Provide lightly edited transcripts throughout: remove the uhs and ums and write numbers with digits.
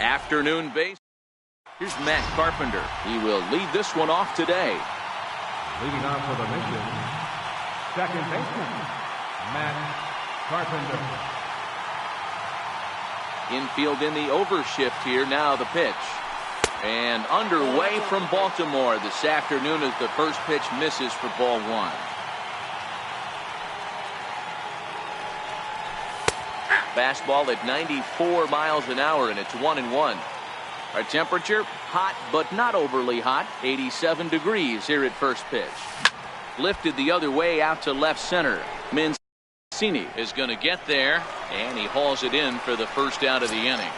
Afternoon base. Here's Matt Carpenter. He will lead this one off today. Leading off for the mission, second baseman, Matt Carpenter. Infield in the overshift here. Now the pitch. And underway from Baltimore this afternoon as the first pitch misses for ball one. Fastball at 94 miles an hour, and it's 1-1. Our temperature, hot but not overly hot, 87 degrees here at first pitch. Lifted the other way out to left center. Mancini is going to get there, and he hauls it in for the first out of the inning.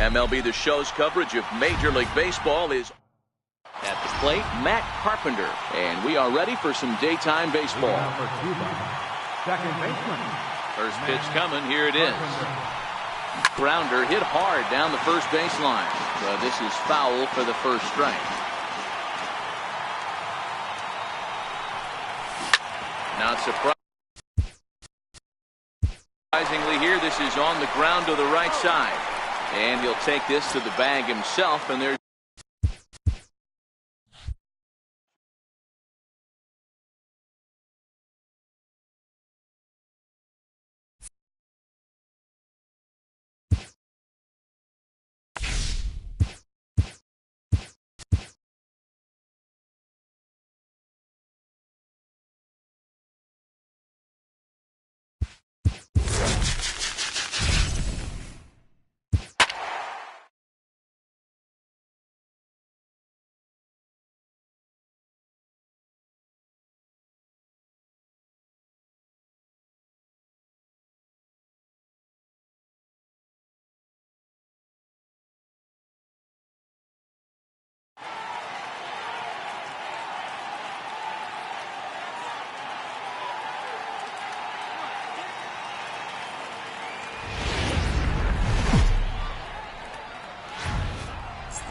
MLB The Show's coverage of Major League Baseball is at the plate, Matt Carpenter, and we are ready for some daytime baseball. Second baseman. First pitch coming. Here it is. Grounder hit hard down the first baseline. So this is foul for the first strike. Not surprisingly here, this is on the ground to the right side. And he'll take this to the bag himself, and there's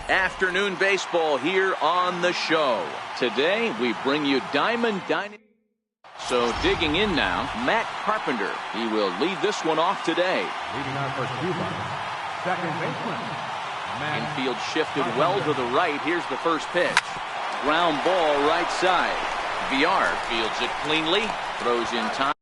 afternoon baseball here on the show. Today we bring you Diamond Dynasty. So digging in now, Matt Carpenter. He will lead this one off today. Leading off for Cuba, second baseman, Matt Infield shifted well to the right. Here's the first pitch. Ground ball right side. VR fields it cleanly. Throws in time.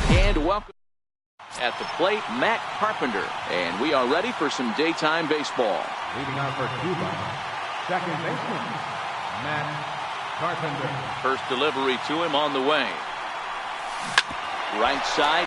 And welcome at the plate, Matt Carpenter. And we are ready for some daytime baseball. Leading off for Cuba, second baseman, Matt Carpenter. First delivery to him on the way. Right side.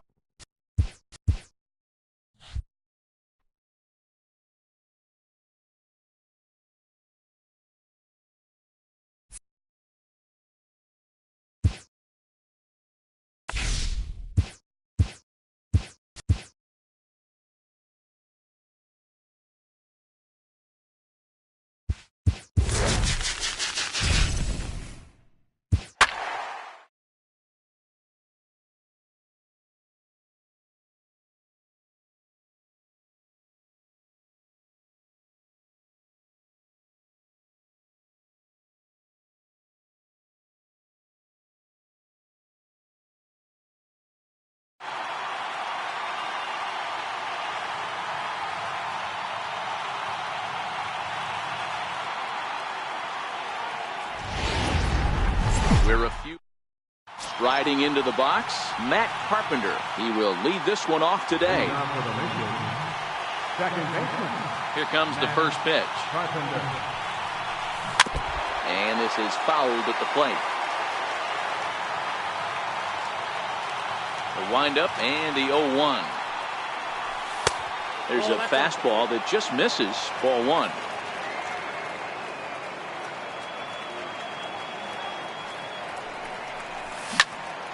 Riding into the box, Matt Carpenter. He will lead this one off today. Second baseman. Here comes the first pitch. Carpenter. And this is fouled at the plate. The windup and the 0-1. There's a fastball that just misses. Ball one.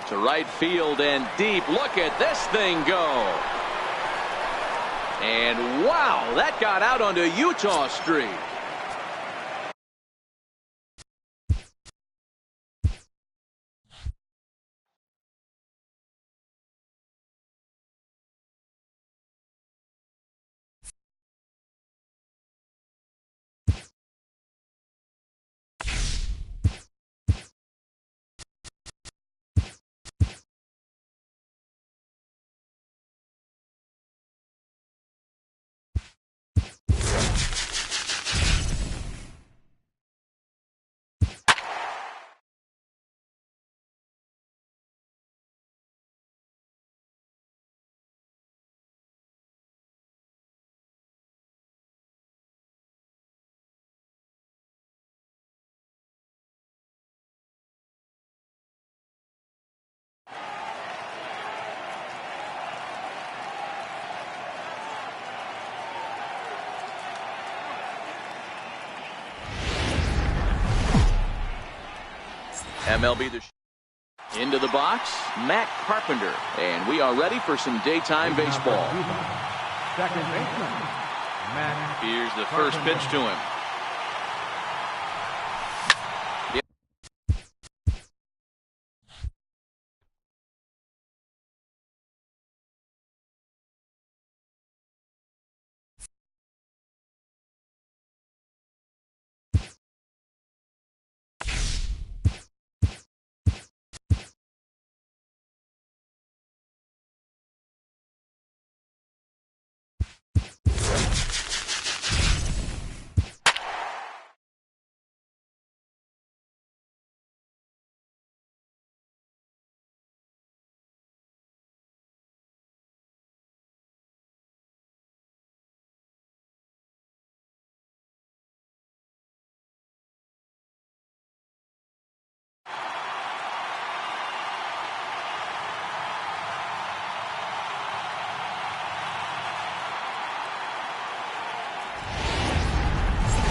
To right field and deep. Look at this thing go. And wow, that got out onto Utah Street. MLB into the box, Matt Carpenter, and we are ready for some daytime baseball. Second baseman, Matt. Here's the first pitch to him.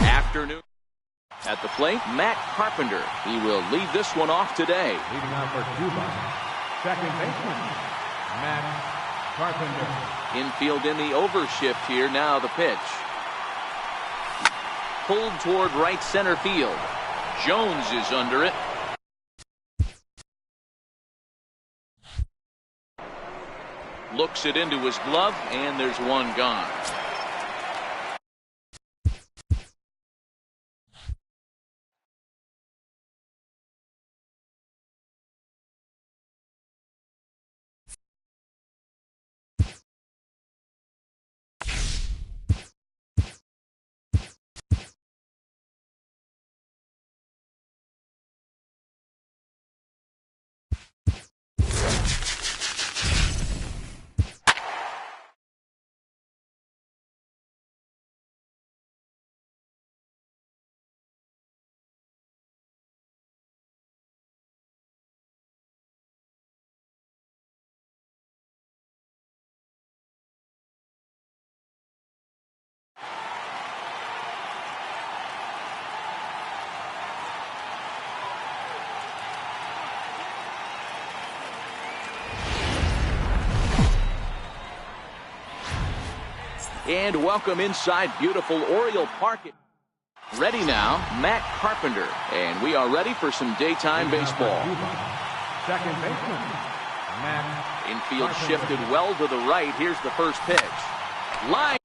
Afternoon. At the plate, Matt Carpenter. He will lead this one off today. Leading off for Cuba, second baseman, Matt Carpenter. Infield in the overshift here. Now the pitch. Pulled toward right center field. Jones is under it. Looks it into his glove, and there's one gone. And welcome inside beautiful Oriole Park. Ready now, Matt Carpenter. And we are ready for some daytime baseball. Second baseman, Matt Infield Carpenter. shifted well to the right. Here's the first pitch. Line.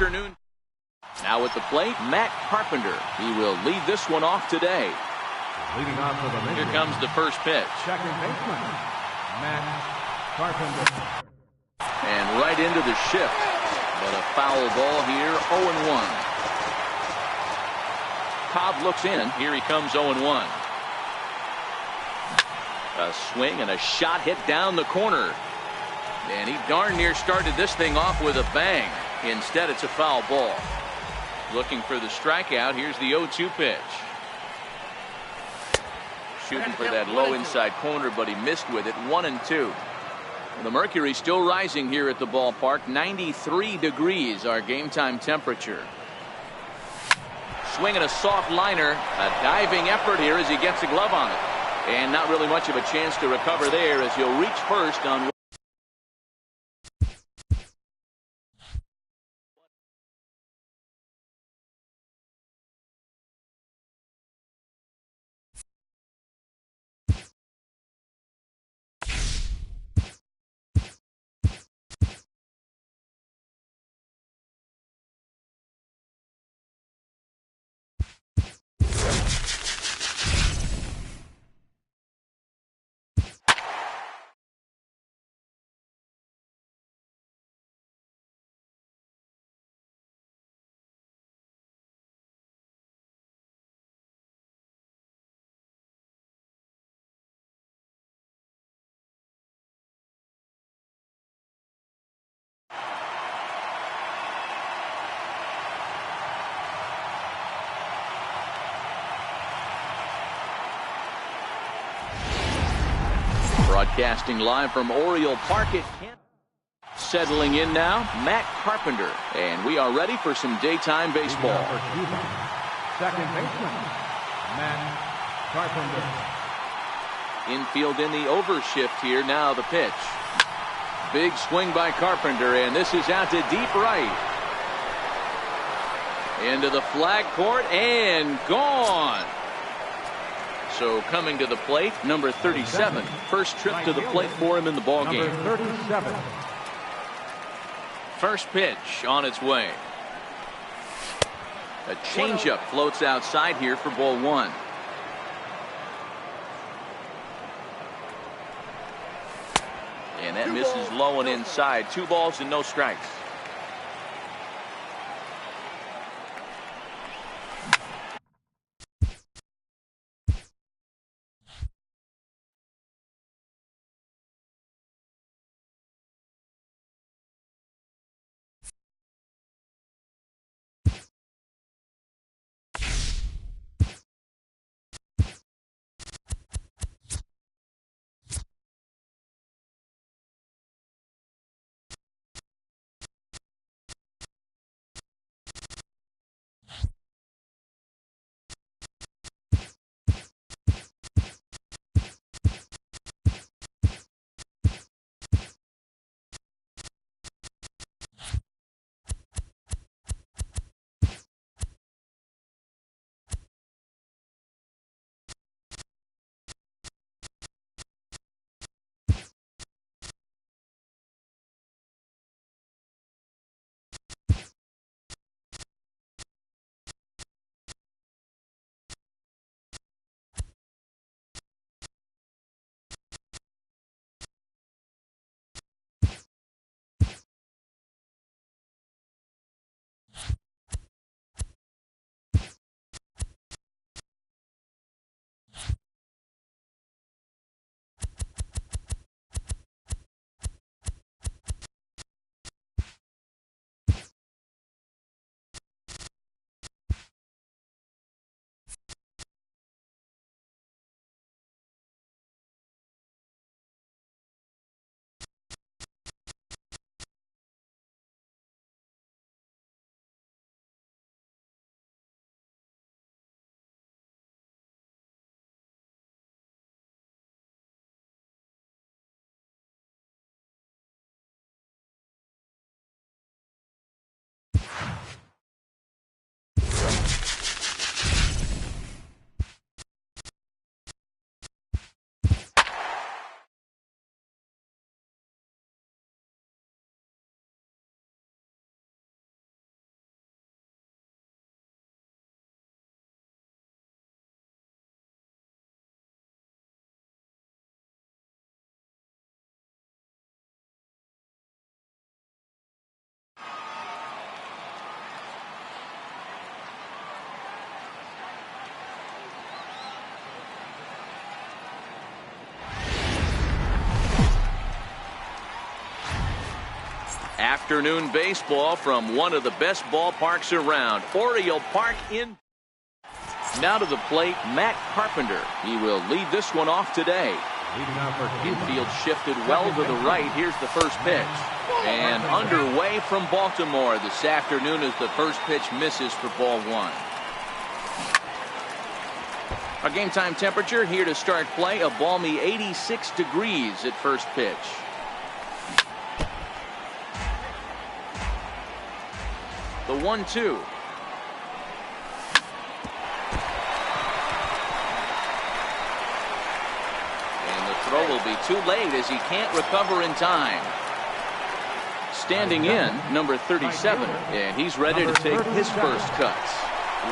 afternoon. Now at the plate, Matt Carpenter. He will lead this one off today. Leading off for the Here comes the first pitch. second baseman, Matt Carpenter. And right into the shift. But a foul ball here, 0-1. Cobb looks in. Here he comes 0-1. A swing and a shot hit down the corner. And he darn near started this thing off with a bang. Instead, it's a foul ball. Looking for the strikeout. Here's the 0-2 pitch. Shooting for that low inside corner, but he missed with it. 1-2. The mercury still rising here at the ballpark. 93 degrees, our game time temperature. Swinging a soft liner. A diving effort here as he gets a glove on it. And not really much of a chance to recover there as he'll reach first on. Broadcasting live from Oriole Park at Kent. Settling in now, Matt Carpenter. And we are ready for some daytime baseball. Second baseman, Matt Carpenter. Infield in the overshift here. Now the pitch. Big swing by Carpenter, and this is out to deep right. Into the flag court, and gone. So coming to the plate, number 37. First trip to the plate for him in the ballgame. Number 37. First pitch on its way. A changeup floats outside here for ball one. And that misses low and inside. 2 balls and no strikes. Afternoon baseball from one of the best ballparks around, Oriole Park in. Now to the plate, Matt Carpenter. He will lead this one off today. Infield shifted well to the right. Here's the first pitch. And underway from Baltimore this afternoon as the first pitch misses for ball one. Our game time temperature here to start play, a balmy 86 degrees at first pitch. The 1-2. And the throw will be too late as he can't recover in time. Standing in, number 37, and he's ready to take his first cuts.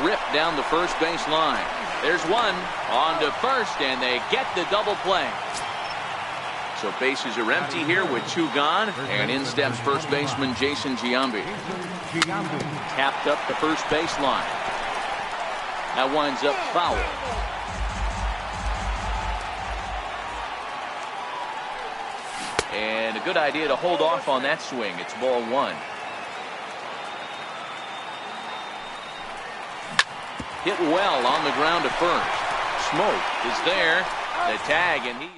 Ripped down the first base line. There's one on to first, and they get the double play. So bases are empty here with two gone, and in steps first baseman Jason Giambi. Tapped up the first baseline. That winds up foul. And a good idea to hold off on that swing. It's ball one. Hit well on the ground to first. Smoke is there. The tag, and he.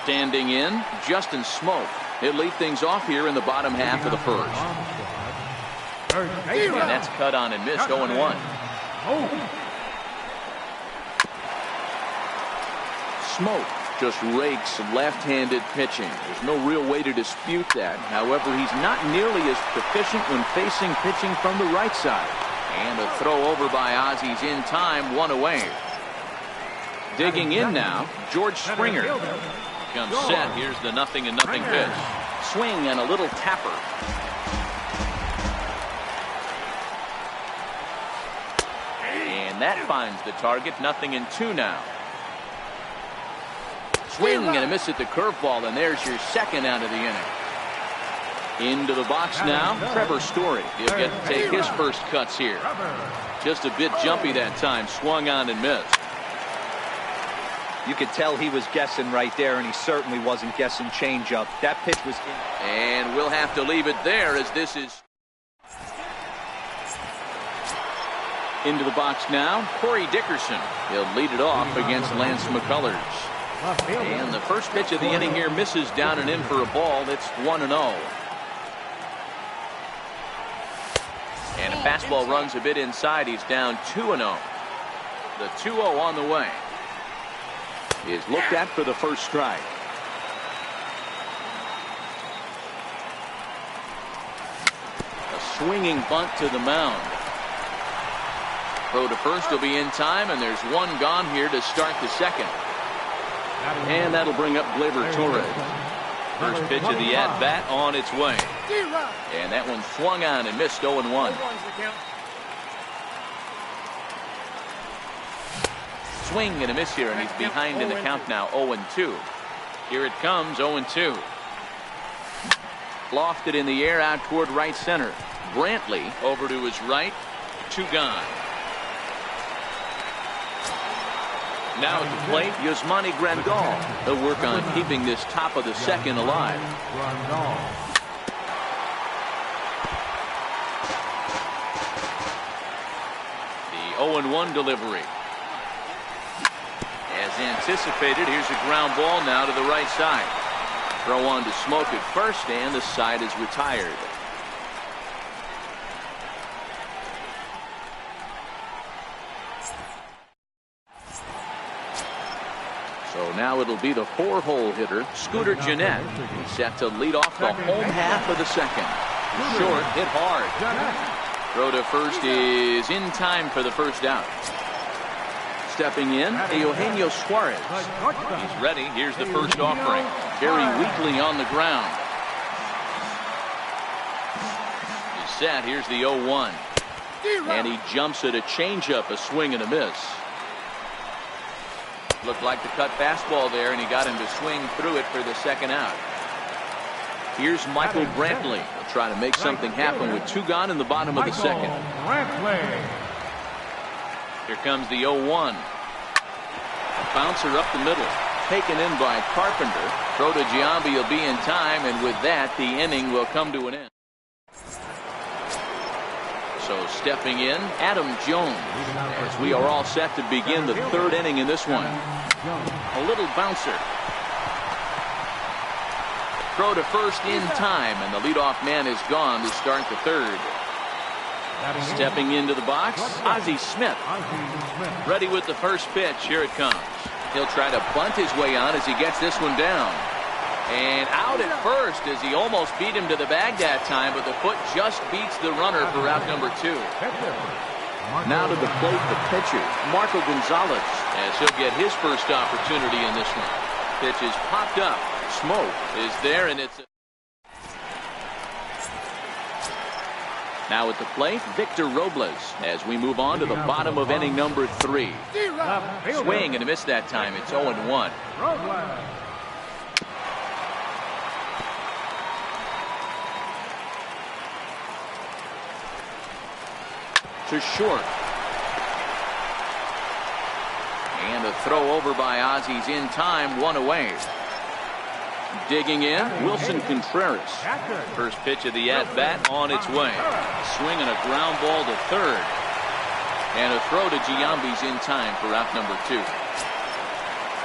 Standing in, Justin Smoke. He'll lead things off here in the bottom half of the first. And that's cut on and missed, 0-1. Smoke just rakes left-handed pitching. There's no real way to dispute that. However, he's not nearly as proficient when facing pitching from the right side. And a throw over by Ozzy's in time, one away. Digging in now, George Springer. Comes set. Here's the 0-0 pitch. Swing and a little tapper. And that finds the target. 0-2 now. Swing and a miss at the curveball, and there's your second out of the inning. Into the box now, Trevor Story. He'll get to take his first cuts here. Just a bit jumpy that time. Swung on and missed. You could tell he was guessing right there, and he certainly wasn't guessing changeup. That pitch was in. And we'll have to leave it there as this is. Into the box now, Corey Dickerson. He'll lead it off against Lance McCullers. And the first pitch of the inning here misses down and in for a ball. It's 1-0. And a fastball runs a bit inside. He's down 2-0. The 2-0 on the way. Is looked at for the first strike. A swinging bunt to the mound. Throw to first will be in time, and there's one gone here to start the second. And that'll bring up Gleyber Torres. First pitch of the at-bat on its way. And that one swung on and missed, 0-1. Swing and a miss here, and he's behind in the count now, 0-2. Here it comes, 0-2. Lofted in the air out toward right center. Brantley over to his right, two gone. Now at the plate, Yasmani Grandal. He'll work on keeping this top of the second alive. The 0-1 delivery. As anticipated, here's a ground ball now to the right side. Throw on to Smoke at first, and the side is retired. So now it'll be the four-hole hitter, Scooter Gennett, set to lead off the home half of the second. Short, hit hard. Throw to first is in time for the first out. Stepping in, Eugenio Suarez. He's ready. Here's the first offering. Very weakly on the ground. He's set. Here's the 0-1. And he jumps at a changeup, a swing and a miss. Looked like the cut fastball there, and he got him to swing through it for the second out. Here's Michael Brantley. He'll try to make something happen with two gone in the bottom of the second. Here comes the 0-1. A bouncer up the middle. taken in by Carpenter. Throw to Giambi will be in time, and with that, the inning will come to an end. So stepping in, Adam Jones, as we are all set to begin the third inning in this one. A little bouncer. Throw to first in time, and the leadoff man is gone to start the third. Stepping into the box, Ozzie Smith. Ready with the first pitch. Here it comes. He'll try to bunt his way on as he gets this one down. And out at first as he almost beat him to the bag that time, but the foot just beats the runner for out number 2. Now to the plate, the pitcher, Marco Gonzalez, as he'll get his first opportunity in this one. Pitch is popped up. Smoke is there, and it's... Now at the plate, Victor Robles, as we move on to the bottom of inning number 3. Swing and a miss that time. It's 0-1. To short. And a throw over by Ozzie's in time, 1 away. Digging in, Wilson Contreras. First pitch of the at-bat on its way. A swing and a ground ball to third. And a throw to Giambi's in time for out number 2.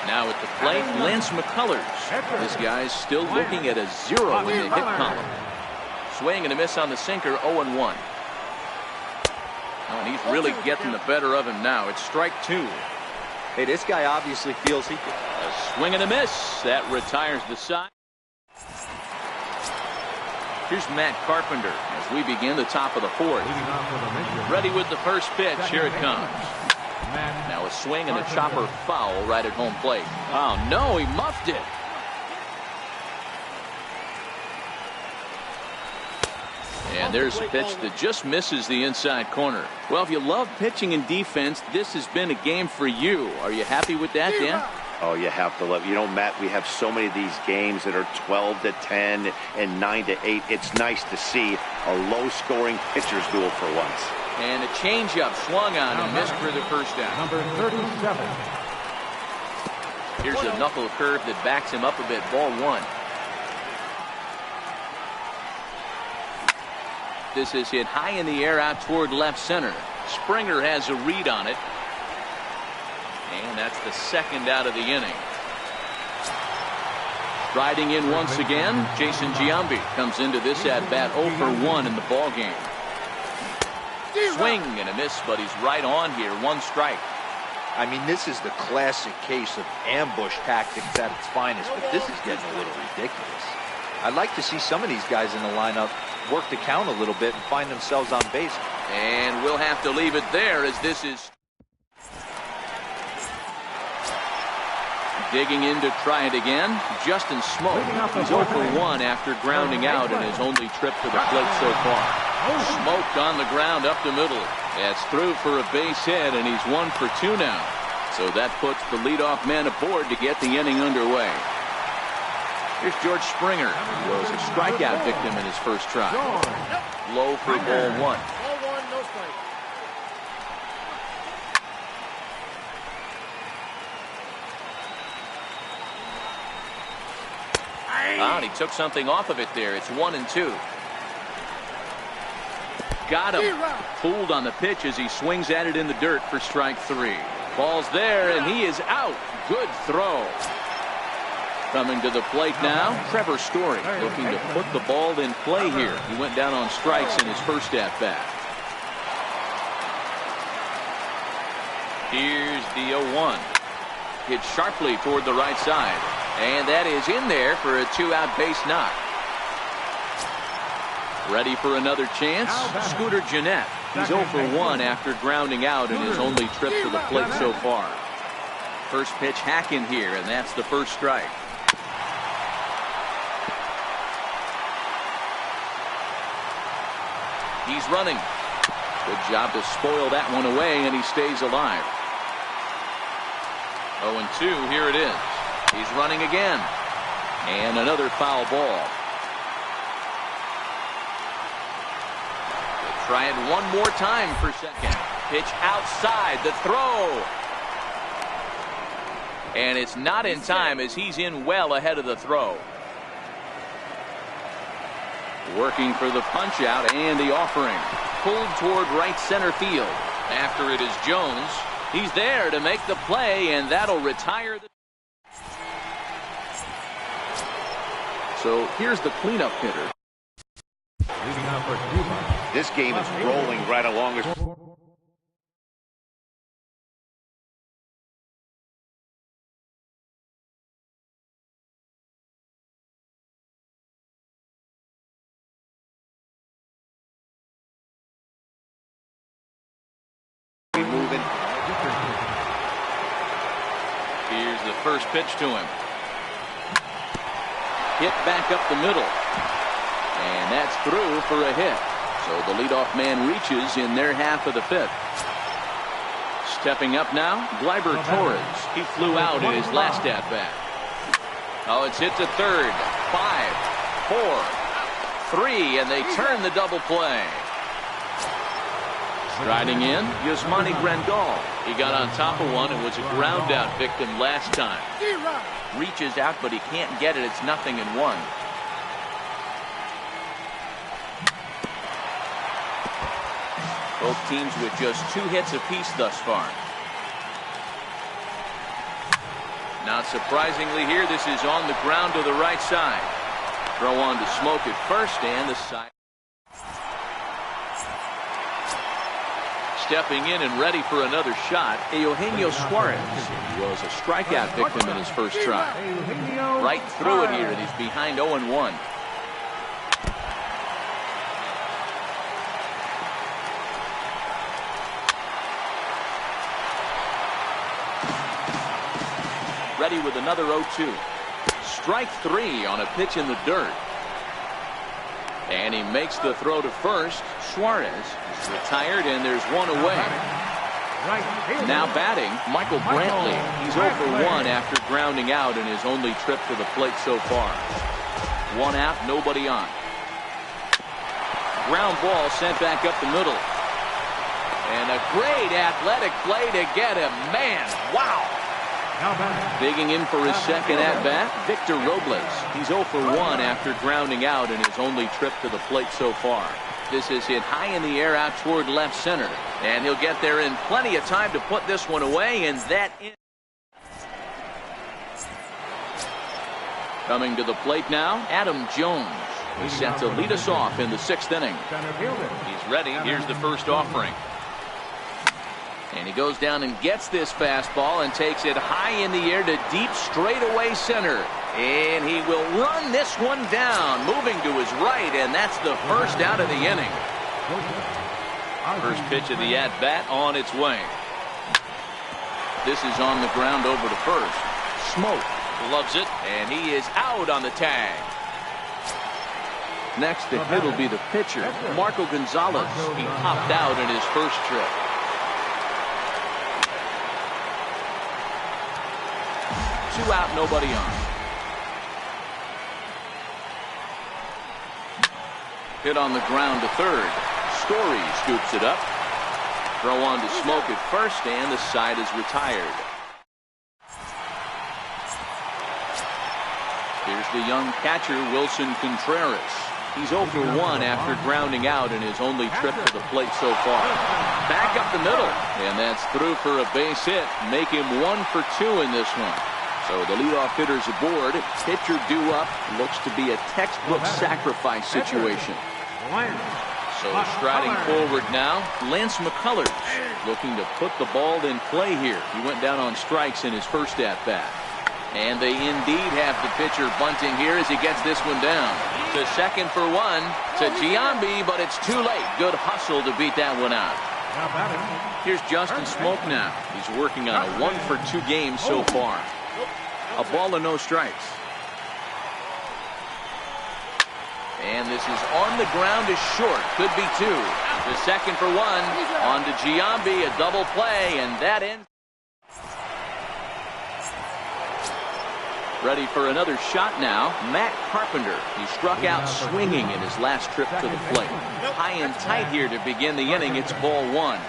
Now at the plate, Lance McCullers. This guy's still looking at a 0 in the hit column. Swing and a miss on the sinker, 0-1. Oh, and he's really getting the better of him now. It's strike 2. Hey, this guy obviously feels he can. A swing and a miss. That retires the side. Here's Matt Carpenter as we begin the top of the 4th. Ready with the first pitch. Here it comes. Now a swing and a chopper foul right at home plate. Oh, no, he muffed it. And there's a pitch that just misses the inside corner. Well, if you love pitching and defense, this has been a game for you. Are you happy with that, Dan? Oh, you have to love. You know, Matt, we have so many of these games that are 12-10 and 9-8. It's nice to see a low-scoring pitcher's duel for once. And a changeup swung on and missed for the first down. Number 37. Here's a knuckle curve that backs him up a bit. Ball 1. This is hit high in the air out toward left center. Springer has a read on it. And that's the second out of the inning. Riding in once again, Jason Giambi comes into this at-bat 0 for 1 in the ball game. Swing and a miss, but he's right on here. 1 strike. I mean, this is the classic case of ambush tactics at its finest, but this is getting a little ridiculous. I'd like to see some of these guys in the lineup work the count a little bit and find themselves on base. And we'll have to leave it there as this is digging in to try it again. Justin Smoke. He's 0 for 1 after grounding out in his only trip to the plate so far. Smoked on the ground up the middle. That's through for a base hit, and he's 1 for 2 now. So that puts the leadoff man aboard to get the inning underway. Here's George Springer, who was a strikeout victim in his first try. Low for ball 1. Ah, and he took something off of it there. It's 1-2. Got him. Fooled on the pitch as he swings at it in the dirt for strike 3. Ball's there, and he is out. Good throw. Coming to the plate now, Trevor Story looking to put the ball in play here. He went down on strikes in his first at-bat. Here's the 0-1. Hit sharply toward the right side. And that is in there for a 2-out base knock. Ready for another chance? Scooter Gennett. He's 0 for 1 after grounding out in his only trip to the plate so far. First pitch hack in here, and that's the first strike. He's running. Good job to spoil that one away, and he stays alive. 0-2, here it is. He's running again. And another foul ball. We'll try it one more time for second. Pitch outside, the throw. And it's not in time as he's in well ahead of the throw. Working for the punch out and the offering. Pulled toward right center field. After it is Jones. He's there to make the play, and that'll retire the... So here's the cleanup hitter. This game is rolling right along. Moving. Here's the first pitch to him. Hit back up the middle. And that's through for a hit. So the leadoff man reaches in their half of the fifth. Stepping up now, Gleyber Torres. He flew out in his last at-bat. Oh, it's hit to third. 5, 4, 3, and they turn the double play. Striding in, Yasmani Grandal. He got on top of one and was a ground out victim last time. Reaches out, but he can't get it. It's 0-1. Both teams with just 2 hits apiece thus far. Not surprisingly here, this is on the ground to the right side. Throw on to Smoke at first, and the side. Stepping in and ready for another shot, Eugenio Suarez. He was a strikeout victim in his first try. Right through it here, and he's behind 0-1. Ready with another 0-2. Strike 3 on a pitch in the dirt. And he makes the throw to first. Suarez is retired, and there's one away. Now batting, Michael Brantley. He's 0 for 1 after grounding out in his only trip to the plate so far. 1 out, nobody on. Ground ball sent back up the middle. And a great athletic play to get him. Man, wow. Digging in for his second at-bat, Victor Robles. He's 0 for 1 after grounding out in his only trip to the plate so far. This is hit high in the air out toward left center. And he'll get there in plenty of time to put this one away, and that is... Coming to the plate now, Adam Jones. He's set to lead us off in the 6th inning. He's ready. Here's the first offering. And he goes down and gets this fastball and takes it high in the air to deep straightaway center. And he will run this one down, moving to his right, and that's the first out of the inning. First pitch of the at-bat on its way. This is on the ground over to first. Smoke loves it, and he is out on the tag. Next to hit will be the pitcher, Marco Gonzalez. He popped out in his first trip. Two out, nobody on. Hit on the ground to third. Story scoops it up. Throw on to Smoke at first, and the side is retired. Here's the young catcher, Wilson Contreras. He's 0 for 1 after grounding out in his only trip to the plate so far. Back up the middle, and that's through for a base hit. Make him 1 for 2 in this one. So the leadoff hitter's aboard. Pitcher due up. Looks to be a textbook sacrifice situation. So striding forward now, Lance McCullers looking to put the ball in play here. He went down on strikes in his first at-bat. And they indeed have the pitcher bunting here as he gets this one down. To second for 1 to Giambi, but it's too late. Good hustle to beat that one out. Here's Justin Smoke now. He's working on a 1 for 2 game so far. A ball and no strikes. And this is on the ground is short. Could be 2. The second for 1. On to Giambi, a double play, and that ends. Ready for another shot now, Matt Carpenter. He struck out swinging in his last trip to the plate. High and tight here to begin the inning. It's ball 1.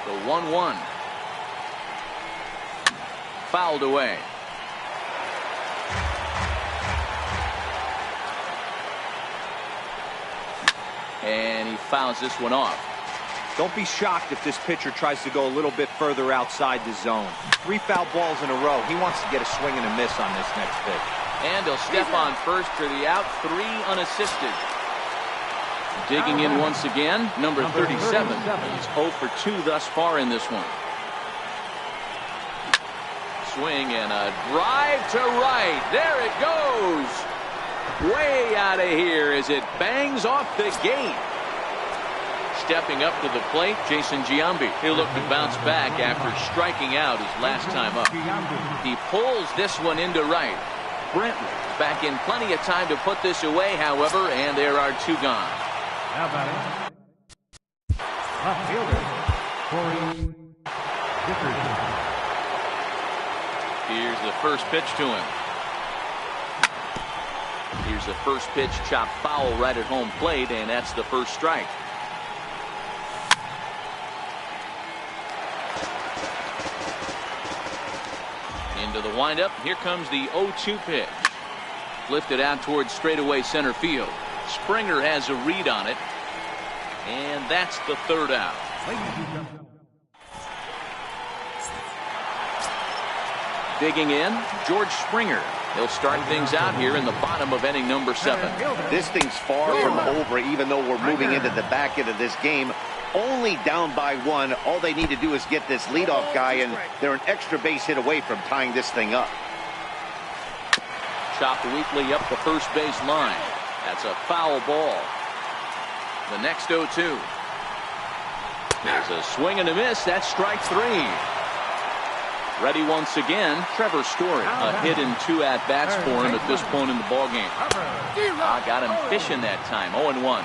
The 1-1. Fouled away. And he fouls this one off. Don't be shocked if this pitcher tries to go a little bit further outside the zone. 3 foul balls in a row. He wants to get a swing and a miss on this next pitch. And he'll step on first for the out. 3 unassisted. Digging in once again, number 37. He's 0 for 2 thus far in this one. Swing and a drive to right. There it goes. Way out of here as it bangs off the gate. Stepping up to the plate, Jason Giambi. He'll look to bounce back after striking out his last time up. He pulls this one into right. Brentwood back in plenty of time to put this away, however, and there are 2 gone. Now batting, left fielder, Corey Dickerson. Here's the first pitch to him. Here's the first pitch, chopped foul right at home plate, and that's the first strike. Into the windup. Here comes the 0-2 pitch. Lifted out towards straightaway center field. Springer has a read on it. And that's the 3rd out. Digging in, George Springer. He'll start things out here in the bottom of inning number 7. This thing's far from over, even though we're moving into the back end of this game. Only down by 1. All they need to do is get this leadoff guy, and they're an extra base hit away from tying this thing up. Chopped weakly up the first base line. That's a foul ball. The next 0-2. There's a swing and a miss. That's strike 3. Ready once again, Trevor Story. A hit and 2 at-bats for him at this point in the ballgame. Got him fishing that time. 0-1.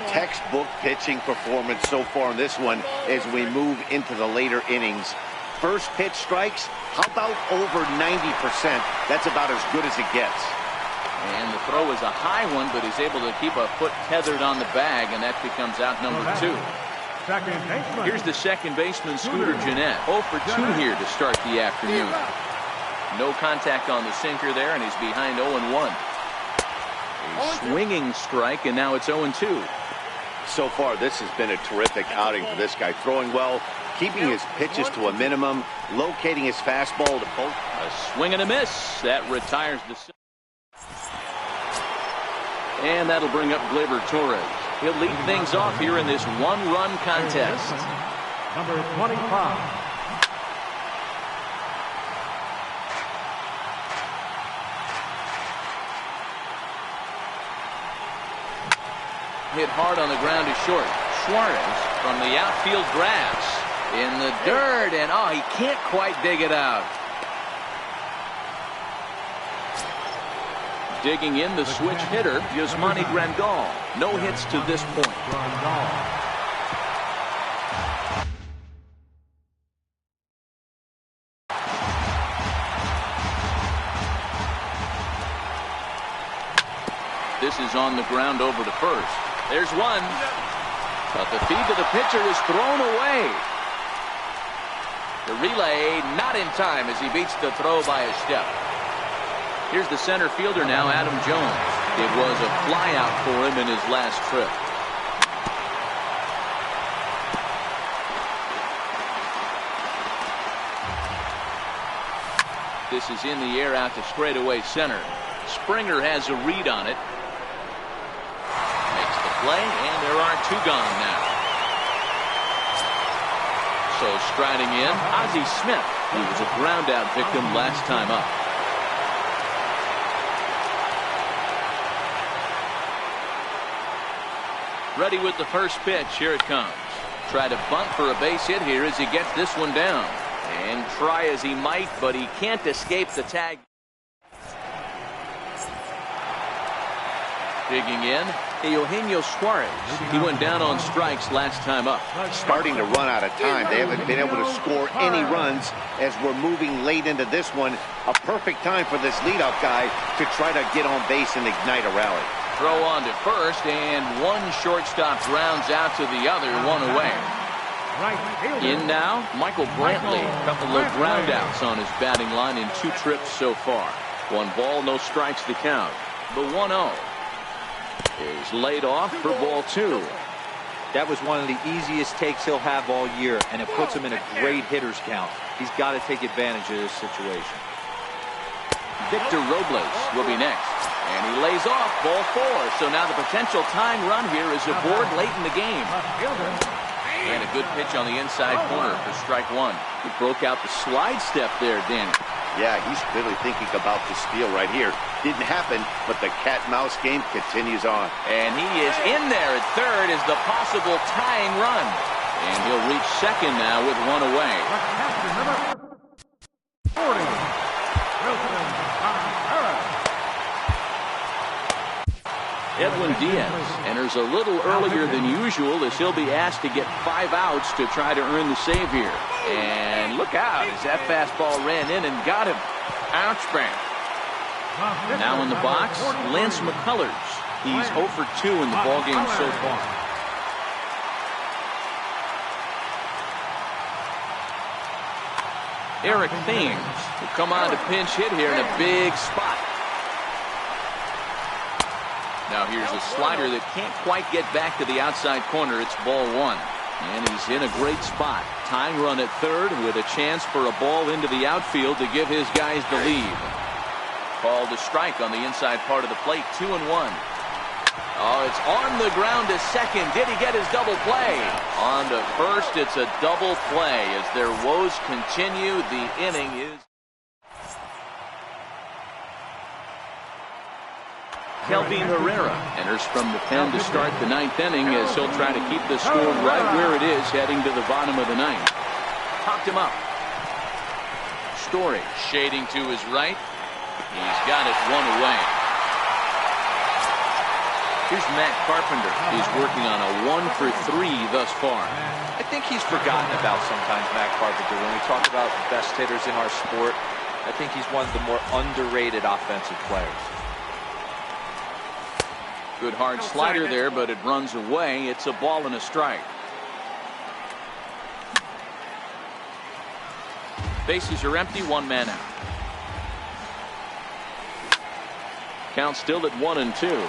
Textbook pitching performance so far in this one as we move into the later innings. First pitch strikes, how about over 90%? That's about as good as it gets. And the throw is a high one, but he's able to keep a foot tethered on the bag, and that becomes out number 2. Here's the second baseman, Scooter Gennett. 0 for 2 here to start the afternoon. No contact on the sinker there, and he's behind 0-1. A swinging strike, and now it's 0-2. So far, this has been a terrific outing for this guy. Throwing well, keeping his pitches to a minimum, locating his fastball to both. A swing and a miss. That retires the... And that'll bring up Gleyber Torres. He'll lead things off here in this 1-run contest. Number 25. Hit hard on the ground to short. Suarez from the outfield grass. In the dirt, and he can't quite dig it out. Digging in, the switch hitter, Yasmani Grandal. No hits to this point. This is on the ground over to first. There's one. But the feed to the pitcher is thrown away. The relay not in time as he beats the throw by a step. Here's the center fielder now, Adam Jones. It was a flyout for him in his last trip. This is in the air out to straightaway center. Springer has a read on it. Makes the play, and there are 2 gone now. So striding in, Ozzie Smith. He was a ground out victim last time up. Ready with the first pitch. Here it comes. Try to bunt for a base hit here as he gets this one down. And try as he might, but he can't escape the tag. Digging in, Eugenio Suarez. He went down on strikes last time up. Starting to run out of time. They haven't been able to score any runs as we're moving late into this one. A perfect time for this leadoff guy to try to get on base and ignite a rally. Throw on to first, and one shortstop grounds out to the other, 1 away. Right fielder. In now, Michael Brantley. A couple of ground outs on his batting line in 2 trips so far. 1 ball, no strikes to count. The 1-0 is laid off for ball 2. That was one of the easiest takes he'll have all year, and it puts him in a great hitter's count. He's got to take advantage of this situation. Victor Robles will be next. And he lays off ball 4. So now the potential tying run here is aboard late in the game. And a good pitch on the inside corner for strike 1. He broke out the slide step there, Danny. Yeah, he's clearly thinking about the steal right here. Didn't happen, but the cat-mouse game continues on. And he is in there at third as the possible tying run. And he'll reach second now with 1 away. Number 40. Edwin Diaz enters a little earlier than usual as he'll be asked to get 5 outs to try to earn the save here. And look out as that fastball ran in and got him. Ouch bang. Now in the box, Lance McCullers. He's 0 for 2 in the ballgame so far. Eric Thames will come on to pinch hit here in a big spot. Now here's a slider that can't quite get back to the outside corner. It's ball 1. And he's in a great spot. Tying run at third with a chance for a ball into the outfield to give his guys the lead. Called a strike on the inside part of the plate. 2-1. Oh, it's on the ground to second. Did he get his double play? On to first, it's a double play. As their woes continue, the inning is... Kelvin Herrera enters from the pen to start the 9th inning as he'll try to keep the score right where it is heading to the bottom of the 9th. Popped him up. Story shading to his right. He's got it 1 away. Here's Matt Carpenter. He's working on a 1 for 3 thus far. I think he's forgotten about sometimes, Matt Carpenter. When we talk about the best hitters in our sport, I think he's one of the more underrated offensive players. Good hard slider there, but it runs away. It's a ball and a strike. Bases are empty, 1 man out. Count still at 1-2.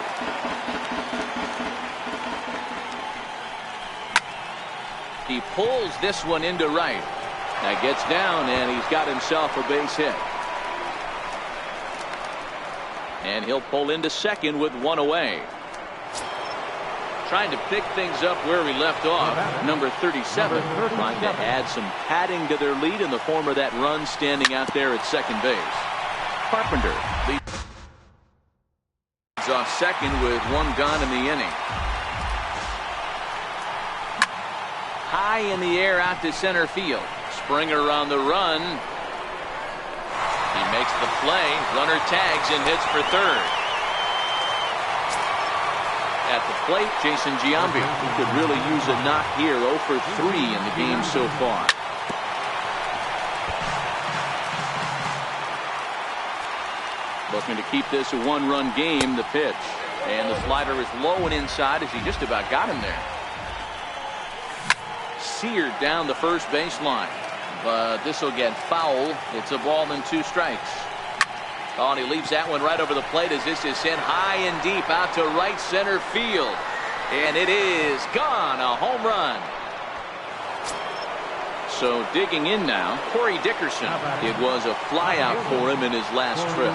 He pulls this one into right. That gets down, and he's got himself a base hit. And he'll pull into second with 1 away. Trying to pick things up where we left off. Number 37 trying to add some padding to their lead in the form of that run standing out there at second base. Carpenter leads off second with 1 gone in the inning. High in the air out to center field. Springer on the run. He makes the play. Runner tags and hits for third. At the plate, Jason Giambi, who could really use a knock here. 0 for 3 in the game so far. Looking to keep this a 1-run game, the pitch. And the slider is low and inside as he just about got him there. Seared down the first baseline. But this will get foul. It's a ball and 2 strikes. Oh, and he leaves that one right over the plate as this is sent high and deep out to right center field. And it is gone. A home run. So digging in now, Corey Dickerson. It was a fly out for him in his last trip.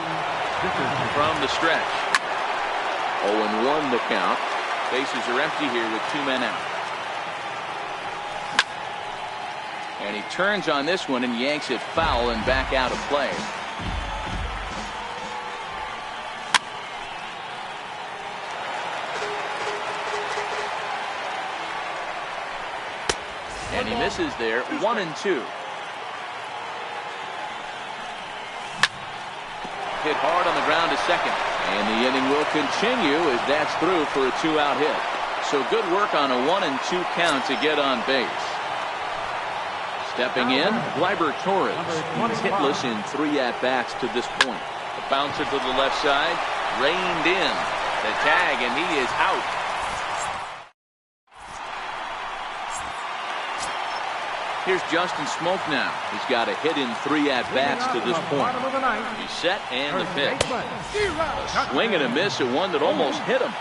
From the stretch. 0-1 the count. Bases are empty here with 2 men out. And he turns on this one and yanks it foul and back out of play. And he misses there. 1-2. Hit hard on the ground to second. And the inning will continue as that's through for a 2-out hit. So good work on a 1-2 count to get on base. Stepping in, Gleyber Torres. He's hitless in 3 at-bats to this point. The bouncer to the left side, reined in. The tag, and he is out. Here's Justin Smoke now. He's got a hit in 3 at-bats to this point. He's set and the pitch. A swing and a miss at one that almost hit him.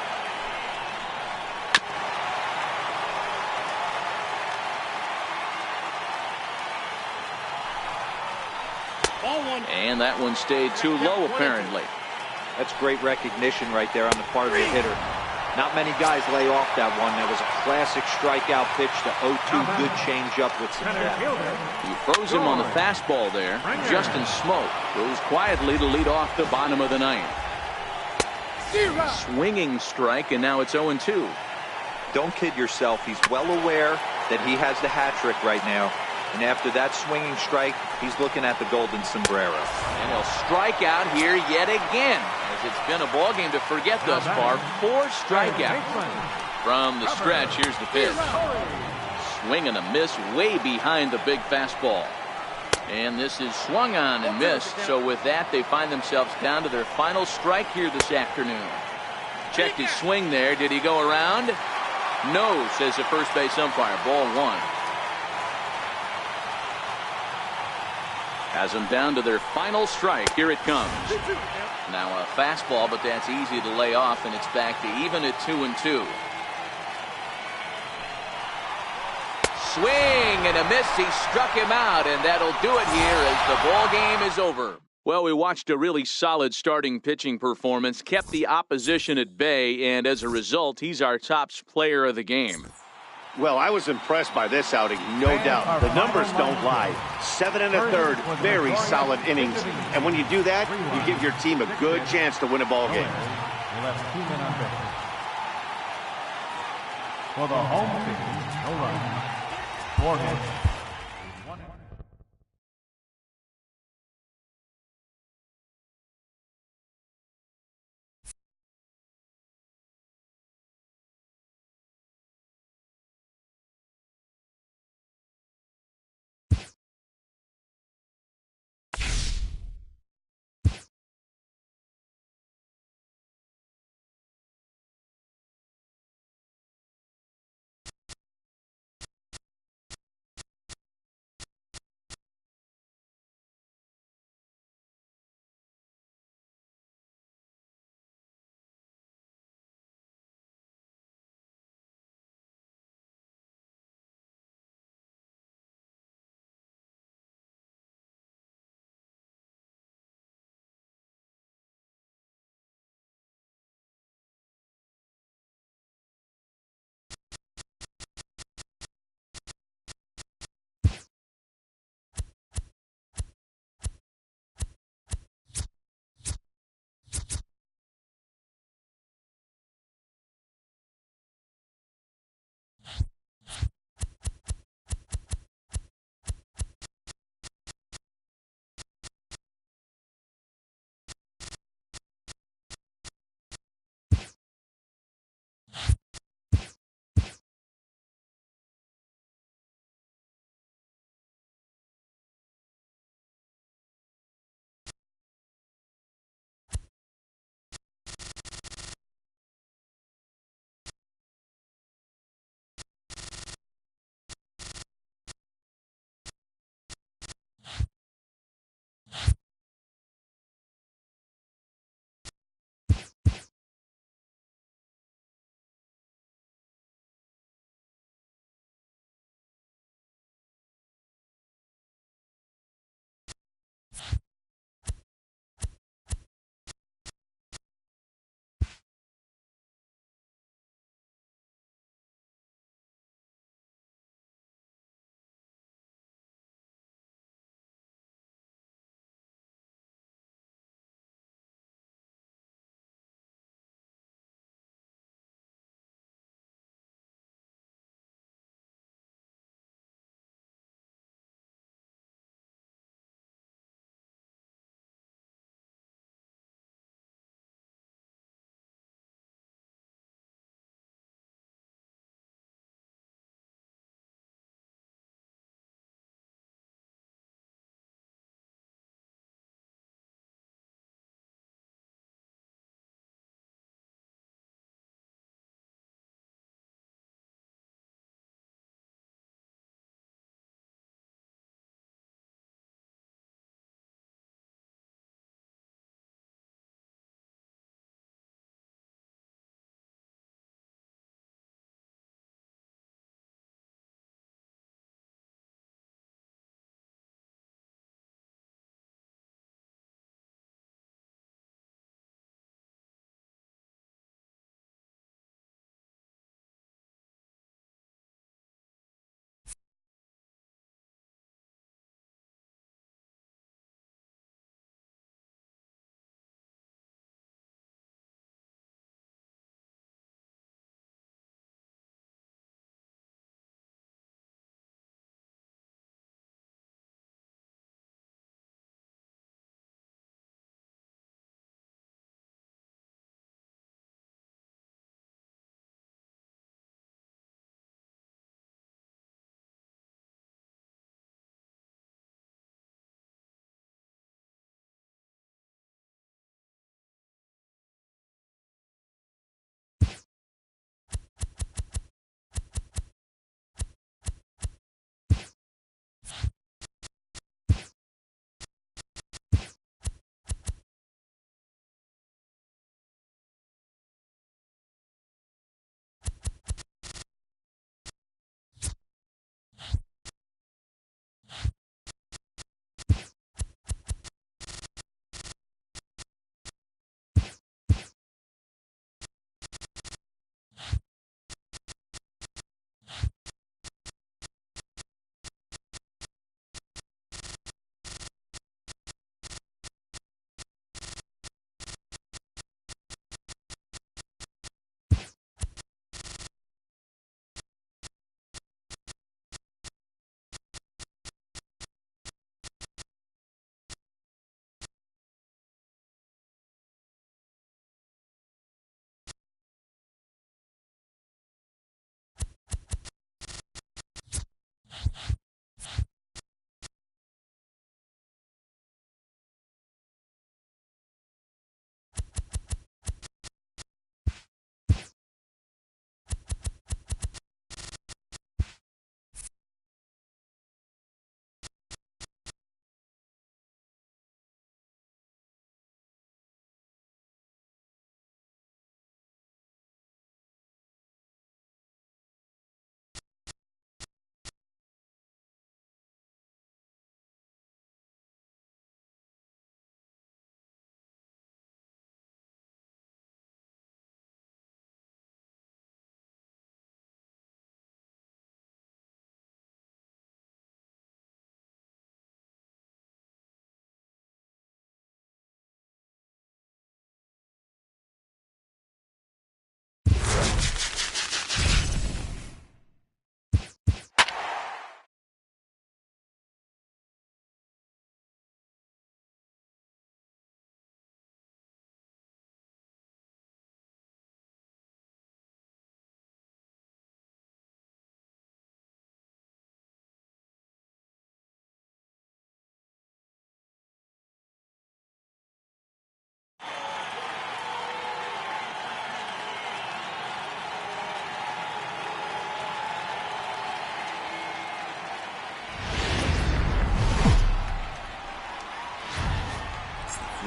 And that one stayed too low, apparently. That's great recognition right there on the part of the hitter. Not many guys lay off that one. That was a classic strikeout pitch to 0-2. Good changeup with some depth. He froze him on the fastball there. Justin Smoke goes quietly to lead off the bottom of the 9th. Swinging strike, and now it's 0-2. Don't kid yourself. He's well aware that he has the hat trick right now. And after that swinging strike, he's looking at the golden sombrero. And he'll strike out here yet again, as it's been a ball game to forget thus far. 4 strikeouts. From the stretch, here's the pitch. Swing and a miss way behind the big fastball. And this is swung on and missed. So with that, they find themselves down to their final strike here this afternoon. Checked his swing there. Did he go around? No, says the first base umpire. Ball 1. Has them down to their final strike. Here it comes. Now a fastball, but that's easy to lay off, and it's back to even at 2-2. Swing and a miss. He struck him out, and that'll do it here as the ball game is over. Well, we watched a really solid starting pitching performance, kept the opposition at bay, and as a result, he's our top player of the game. Well, I was impressed by this outing, no doubt. The numbers don't lie. 7 1/3, very solid innings. And when you do that, you give your team a good chance to win a ball game. For the home team, no run. 4 hits.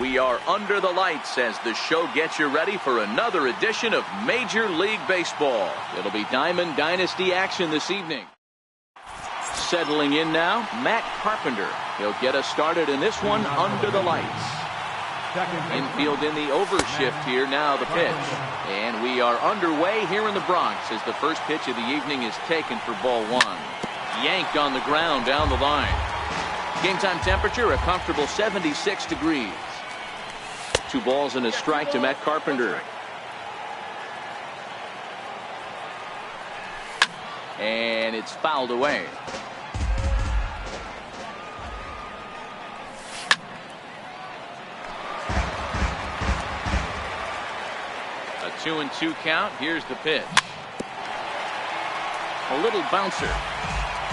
We are under the lights as the show gets you ready for another edition of Major League Baseball. It'll be Diamond Dynasty action this evening. Settling in now, Matt Carpenter. He'll get us started in this one under the lights. Infield in the overshift here now the pitch. And we are underway here in the Bronx as the first pitch of the evening is taken for ball one. Yanked on the ground down the line. Game time temperature a comfortable 76 degrees. 2 balls and a strike to Matt Carpenter. And it's fouled away. A 2-2 count. Here's the pitch. A little bouncer.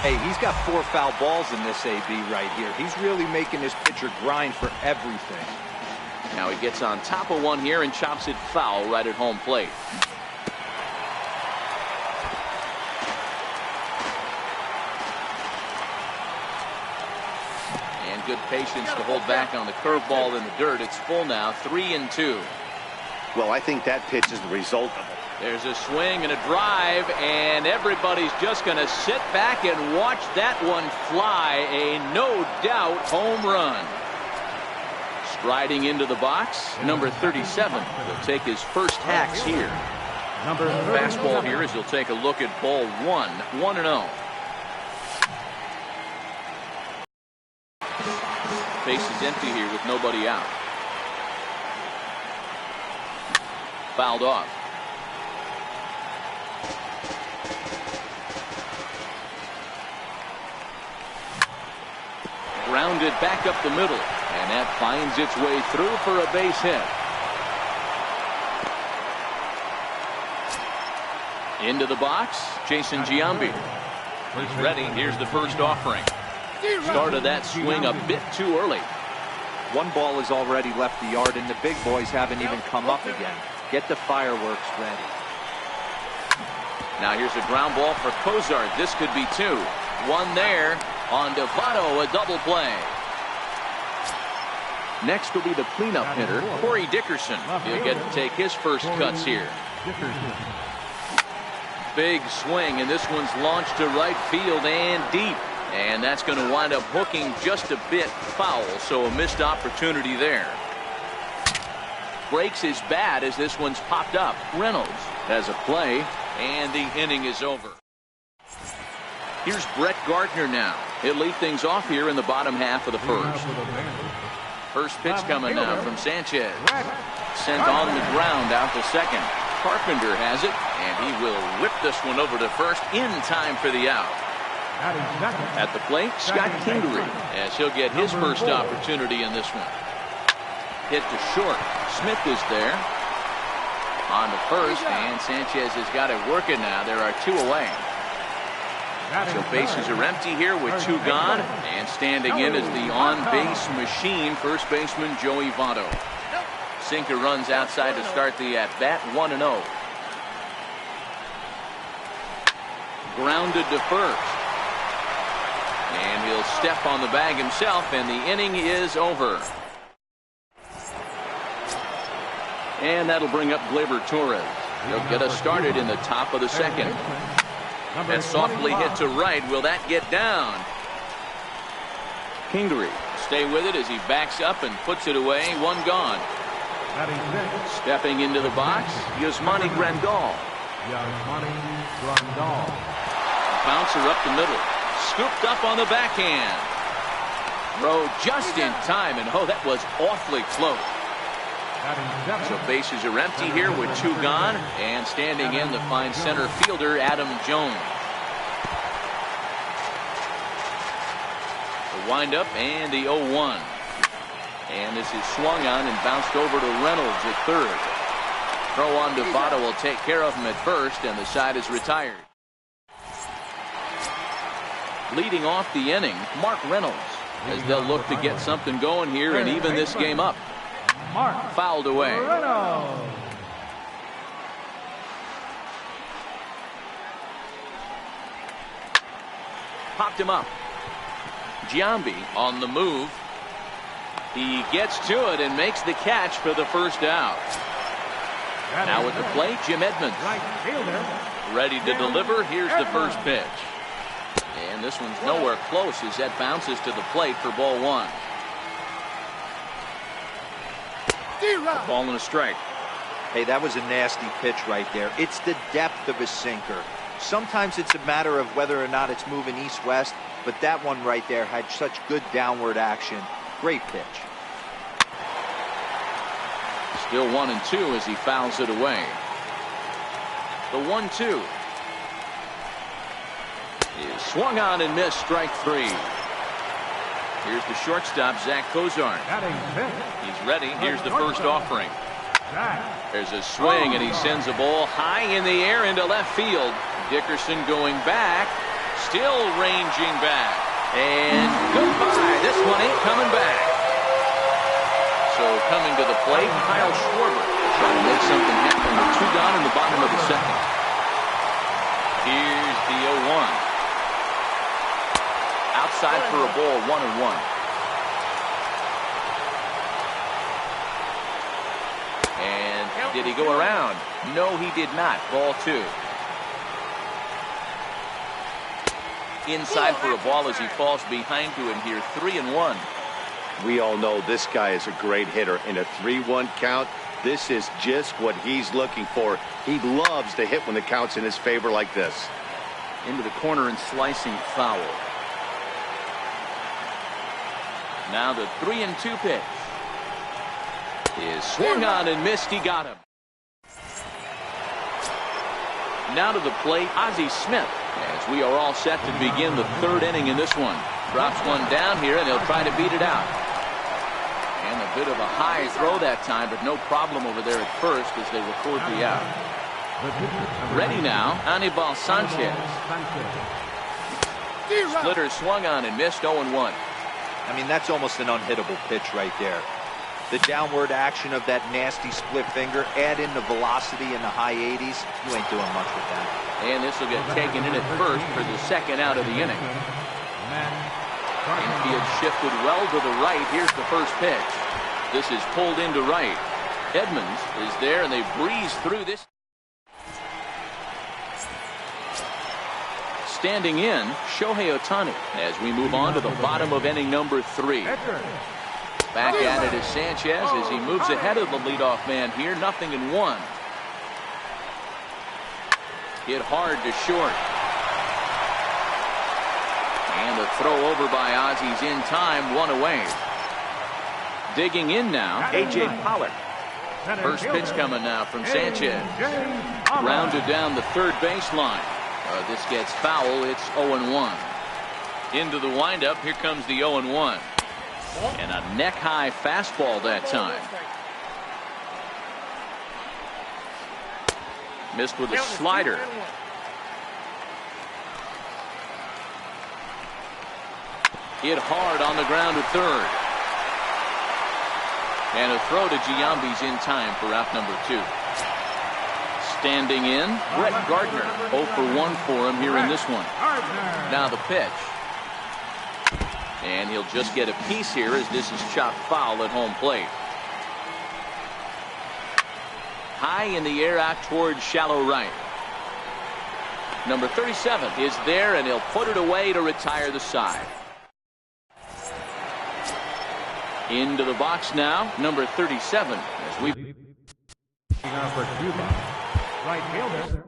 Hey, he's got 4 foul balls in this AB right here. He's really making this pitcher grind for everything. Now he gets on top of one here and chops it foul right at home plate. And good patience to hold back on the curveball in the dirt. It's full now, 3-2. Well, I think that pitch is the result of it. There's a swing and a drive, and everybody's just going to sit back and watch that one fly. A no-doubt home run. Striding into the box, number 37. He'll take his first hacks here. Fastball here as he'll take a look at ball 1, 1-0. Base is empty here with nobody out. Fouled off. Grounded back up the middle. And that finds its way through for a base hit. Into the box, Jason Giambi. He's ready. Here's the first offering. Started that swing a bit too early. 1 ball has already left the yard, and the big boys haven't even come up again. Get the fireworks ready. Now here's a ground ball for Cozart. This could be 2. 1 there on Devato, a double play. Next will be the cleanup hitter, Corey Dickerson. He'll get to take his first cuts here. Big swing, and this one's launched to right field and deep. And that's going to wind up hooking just a bit foul, so a missed opportunity there. Breaks his bat as this one's popped up. Reynolds has a play, and the inning is over. Here's Brett Gardner now. He'll lead things off here in the bottom half of the first. First pitch coming now from Sanchez. Sent on the ground out to second. Carpenter has it, and he will whip this one over to first in time for the out. At the plate, Scott Kingery, as he'll get his first opportunity in this one. Hit to short. Smith is there. On to first, and Sanchez has got it working now. There are 2 away. So bases are empty here with 2 gone, and standing in is the on-base machine, first baseman Joey Votto. Sinker runs outside to start the at-bat, 1-0. Grounded to first. And he'll step on the bag himself, and the inning is over. And that'll bring up Gleyber Torres. He'll get us started in the top of the second. And softly hit to right. Will that get down? Kingery stay with it as he backs up and puts it away. 1 gone. Stepping into the box, Yasmani Grandal. Bouncer up the middle. Scooped up on the backhand. Throw just in time, and oh, that was awfully close. So bases are empty here with 2 gone, and standing in the fine center fielder Adam Jones. The windup and the 0-1. And this is swung on and bounced over to Reynolds at third. Throw on to Votto will take care of him at first, and the side is retired. Leading off the inning, Mark Reynolds, as they'll look to get something going here and even this game up. Fouled away. Popped him up. Giambi on the move. He gets to it and makes the catch for the first out. Now at the plate, Jim Edmonds. Ready to deliver. Here's the first pitch. And this one's nowhere close as that bounces to the plate for ball one. Ball and a strike. Hey, that was a nasty pitch right there. It's the depth of a sinker. Sometimes it's a matter of whether or not it's moving east-west, but that one right there had such good downward action. Great pitch. Still 1-2 as he fouls it away. The 1-2 is swung on and missed. Strike three. Here's the shortstop, Zach Cozart. He's ready. Here's the first offering. There's a swing, and he sends a ball high in the air into left field. Dickerson going back, still ranging back. And goodbye. This one ain't coming back. So coming to the plate, Kyle Schwarber trying to make something happen with 2 down in the bottom of the second. Here's the 0-1. Outside for a ball, 1-1. And did he go around? No, he did not. Ball 2. Inside for a ball as he falls behind to him here. 3-1. We all know this guy is a great hitter. In a 3-1 count, this is just what he's looking for. He loves to hit when the count's in his favor like this. Into the corner and slicing foul. Now the 3-2 pitch is swung on and missed. He got him. Now to the plate, Ozzie Smith, as we are all set to begin the 3rd inning in this one. Drops one down here, and he'll try to beat it out. And a bit of a high throw that time, but no problem over there at first as they record the out. Ready now, Anibal Sanchez. Splitter swung on and missed. 0-1. I mean, that's almost an unhittable pitch right there. The downward action of that nasty split finger, add in the velocity in the high 80s, you ain't doing much with that. And this will get taken in at first for the second out of the inning. Infield shifted well to the right. Here's the first pitch. This is pulled into right. Edmonds is there, and they breeze through this. Standing in, Shohei Ohtani as we move on to the bottom of inning number 3. Back at it is Sanchez as he moves ahead of the leadoff man here. 0-1. Hit hard to short. And a throw over by Ozzy's in time. 1 away. Digging in now, A.J. Pollock. First pitch coming now from Sanchez. Rounded down the third baseline. This gets foul. It's 0-1. Into the windup. Here comes the 0-1. And a neck-high fastball that time. Missed with a slider. Hit hard on the ground to third. And a throw to Giambi's in time for out number 2. Standing in, Brett Gardner. 0 for 1 for him here in this one. Now the pitch. And he'll just get a piece here as this is chopped foul at home plate. High in the air out towards shallow right. Number 37 is there, and he'll put it away to retire the side. Into the box now, number 37. As we for Cuba, right fielder,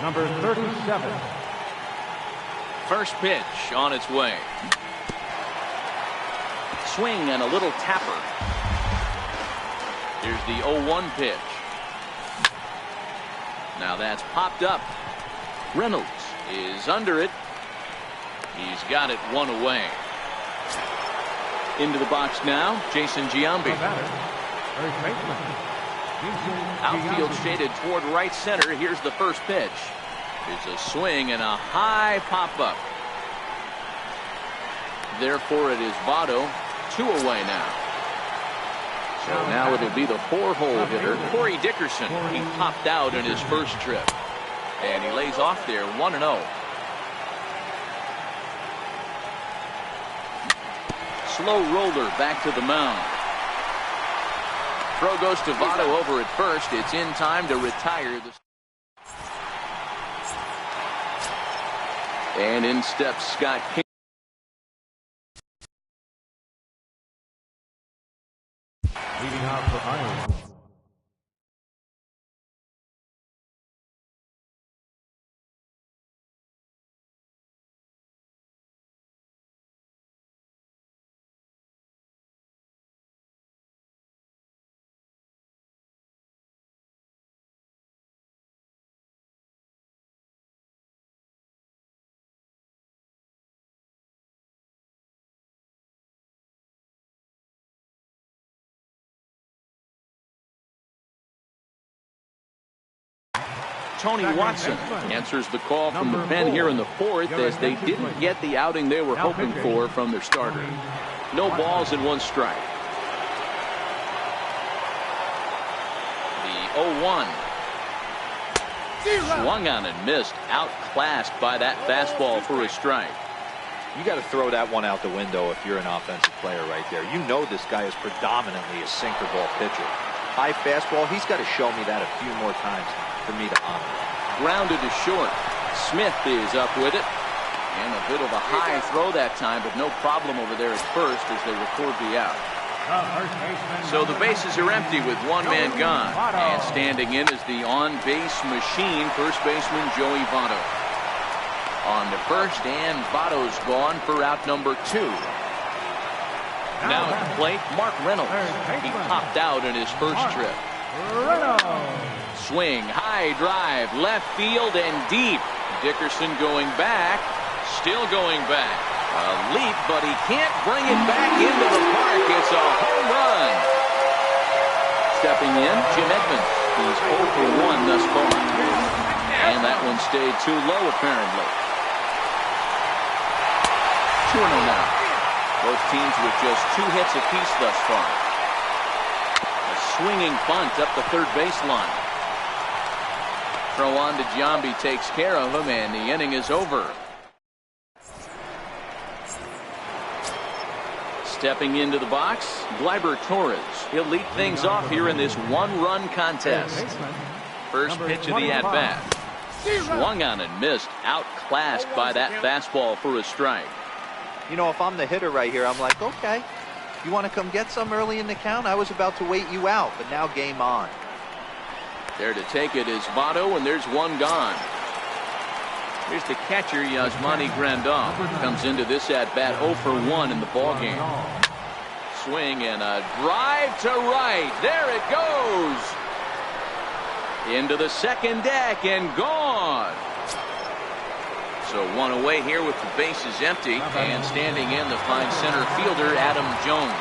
number 37. First pitch on its way. Swing and a little tapper. Here's the 0-1 pitch. Now that's popped up. Reynolds is under it. He's got it 1 away. Into the box now, Jason Giambi. Outfield shaded toward right center. Here's the first pitch. It's a swing and a high pop-up. Therefore, it is Votto. 2 away now. So now it'll be the 4-hole hitter, Corey Dickerson. He popped out in his first trip. And he lays off there, 1-0. slow roller back to the mound. Throw goes to Votto over at first. It's in time to retire the. And in steps Scott King. Leading off for Iowa. Tony Watson answers the call from the pen here in the fourth as they didn't get the outing they were hoping for from their starter. No balls and 1 strike. The 0-1. Swung on and missed. Outclassed by that fastball for a strike. You got to throw that one out the window if you're an offensive player right there. You know this guy is predominantly a sinker ball pitcher. High fastball, he's got to show me that a few more times for me to honor it. Grounded to short. Smith is up with it. And a bit of a high throw that time, but no problem over there at first as they record the out. So the bases are empty with 1 man gone. And standing in is the on-base machine, first baseman Joey Votto. On to first, and Votto's gone for out number 2. Now at the plate, Mark Reynolds. He popped out in his first trip. Swing, high drive, left field and deep. Dickerson going back, still going back. A leap, but he can't bring it back into the park. It's a home run. Stepping in, Jim Edmonds. He's 0 for 1 thus far. And that one stayed too low, apparently. 2-0 now. Both teams with just 2 hits apiece thus far. A swinging bunt up the third baseline. Throw on to Giambi, takes care of him, and the inning is over. Stepping into the box, Gleyber Torres. He'll lead things off here in this 1-run contest. First pitch of the at-bat. Swung on and missed, outclassed by that fastball for a strike. You know, if I'm the hitter right here, I'm like, okay, you want to come get some early in the count? I was about to wait you out, but now game on. There to take it is Votto, and there's 1 gone. Here's the catcher, Yasmani Grandal. Comes into this at-bat 0 for 1 in the ballgame. Swing and a drive to right. There it goes. Into the second deck and gone. So 1 away here with the bases empty, and standing in the fine center fielder, Adam Jones.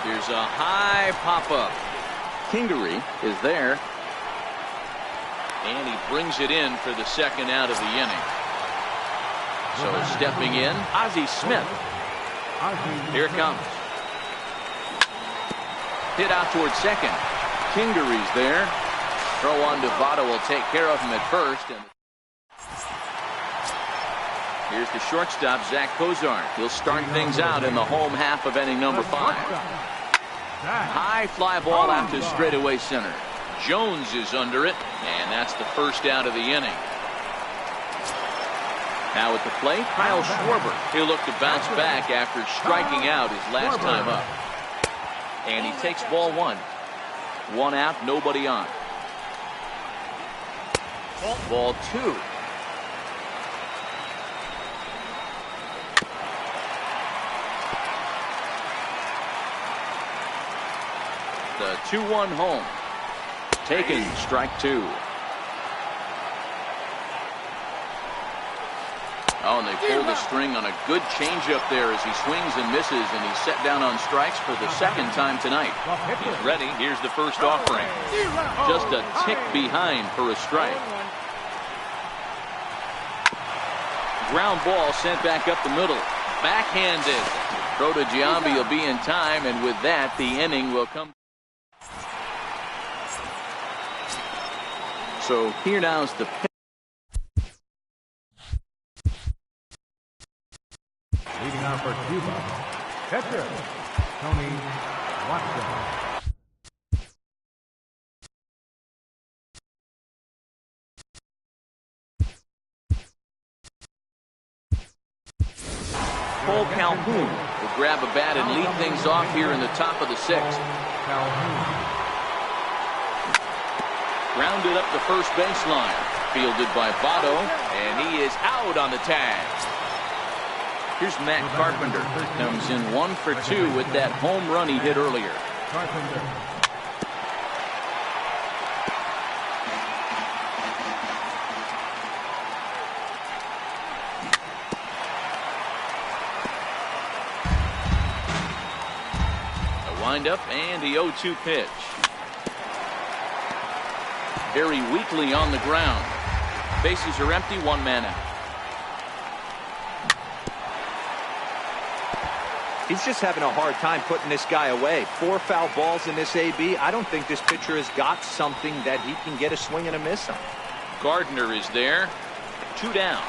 Here's a high pop-up. Kingery is there. And he brings it in for the second out of the inning. So stepping in, Ozzie Smith. Here it comes. Hit out towards second. Kingery's there. Throw on to Votto will take care of him at first. And here's the shortstop, Zach Cozart. He'll start things out in the home half of inning number 5. High fly ball out to straightaway center. Jones is under it, and that's the first out of the inning. Now at the plate, Kyle Schwarber. He'll look to bounce back after striking out his last time up. And he takes ball 1. 1 out, nobody on. Ball 2. The 2-1 home. Taken, strike 2. Oh, and they pull the string on a good changeup there as he swings and misses, and he's set down on strikes for the second time tonight. He's ready. Here's the first offering. Just a tick behind for a strike. Ground ball sent back up the middle. Backhanded. Throw to Giambi will be in time, and with that, the inning will come. So here now is the pitch. Leading off for Cuba, catcher, Tony Watson. Cole Calhoun will grab a bat and lead things off here in the top of the sixth. Grounded up the first baseline. Fielded by Votto, and he is out on the tag. Here's Matt Carpenter. Comes in 1 for 2 with that home run he hit earlier. Carpenter. Wind up and the 0-2 pitch. Very weakly on the ground. Bases are empty, 1 man out. He's just having a hard time putting this guy away. 4 foul balls in this AB. I don't think this pitcher has got something that he can get a swing and a miss on. Gardner is there. 2 down.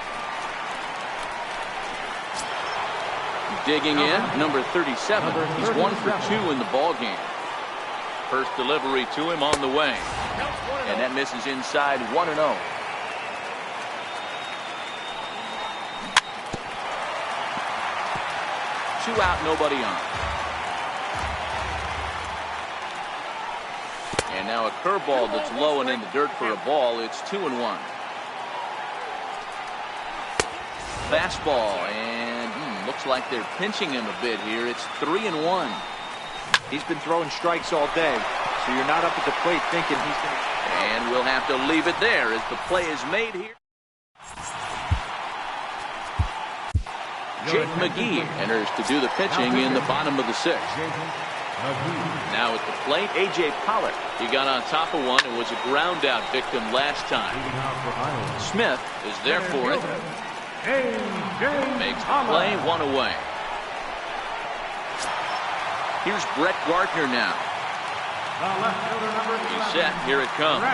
Digging in, number 37. He's 1 for 2 in the ball game. First delivery to him on the way. And that misses inside 1-0. Two out, nobody on. And now a curveball that's low and in the dirt for a ball. It's 2-1. Fastball, and looks like they're pinching him a bit here. It's 3-1. He's been throwing strikes all day, so you're not up at the plate thinking he's going to... And we'll have to leave it there as the play is made here. Jake McGee enters to do the pitching in the bottom of the sixth. Now at the plate, A.J. Pollock. He got on top of one and was a ground out victim last time. Smith is there for it. Makes the play, 1 away. Here's Brett Gardner now. He's set. Here it comes.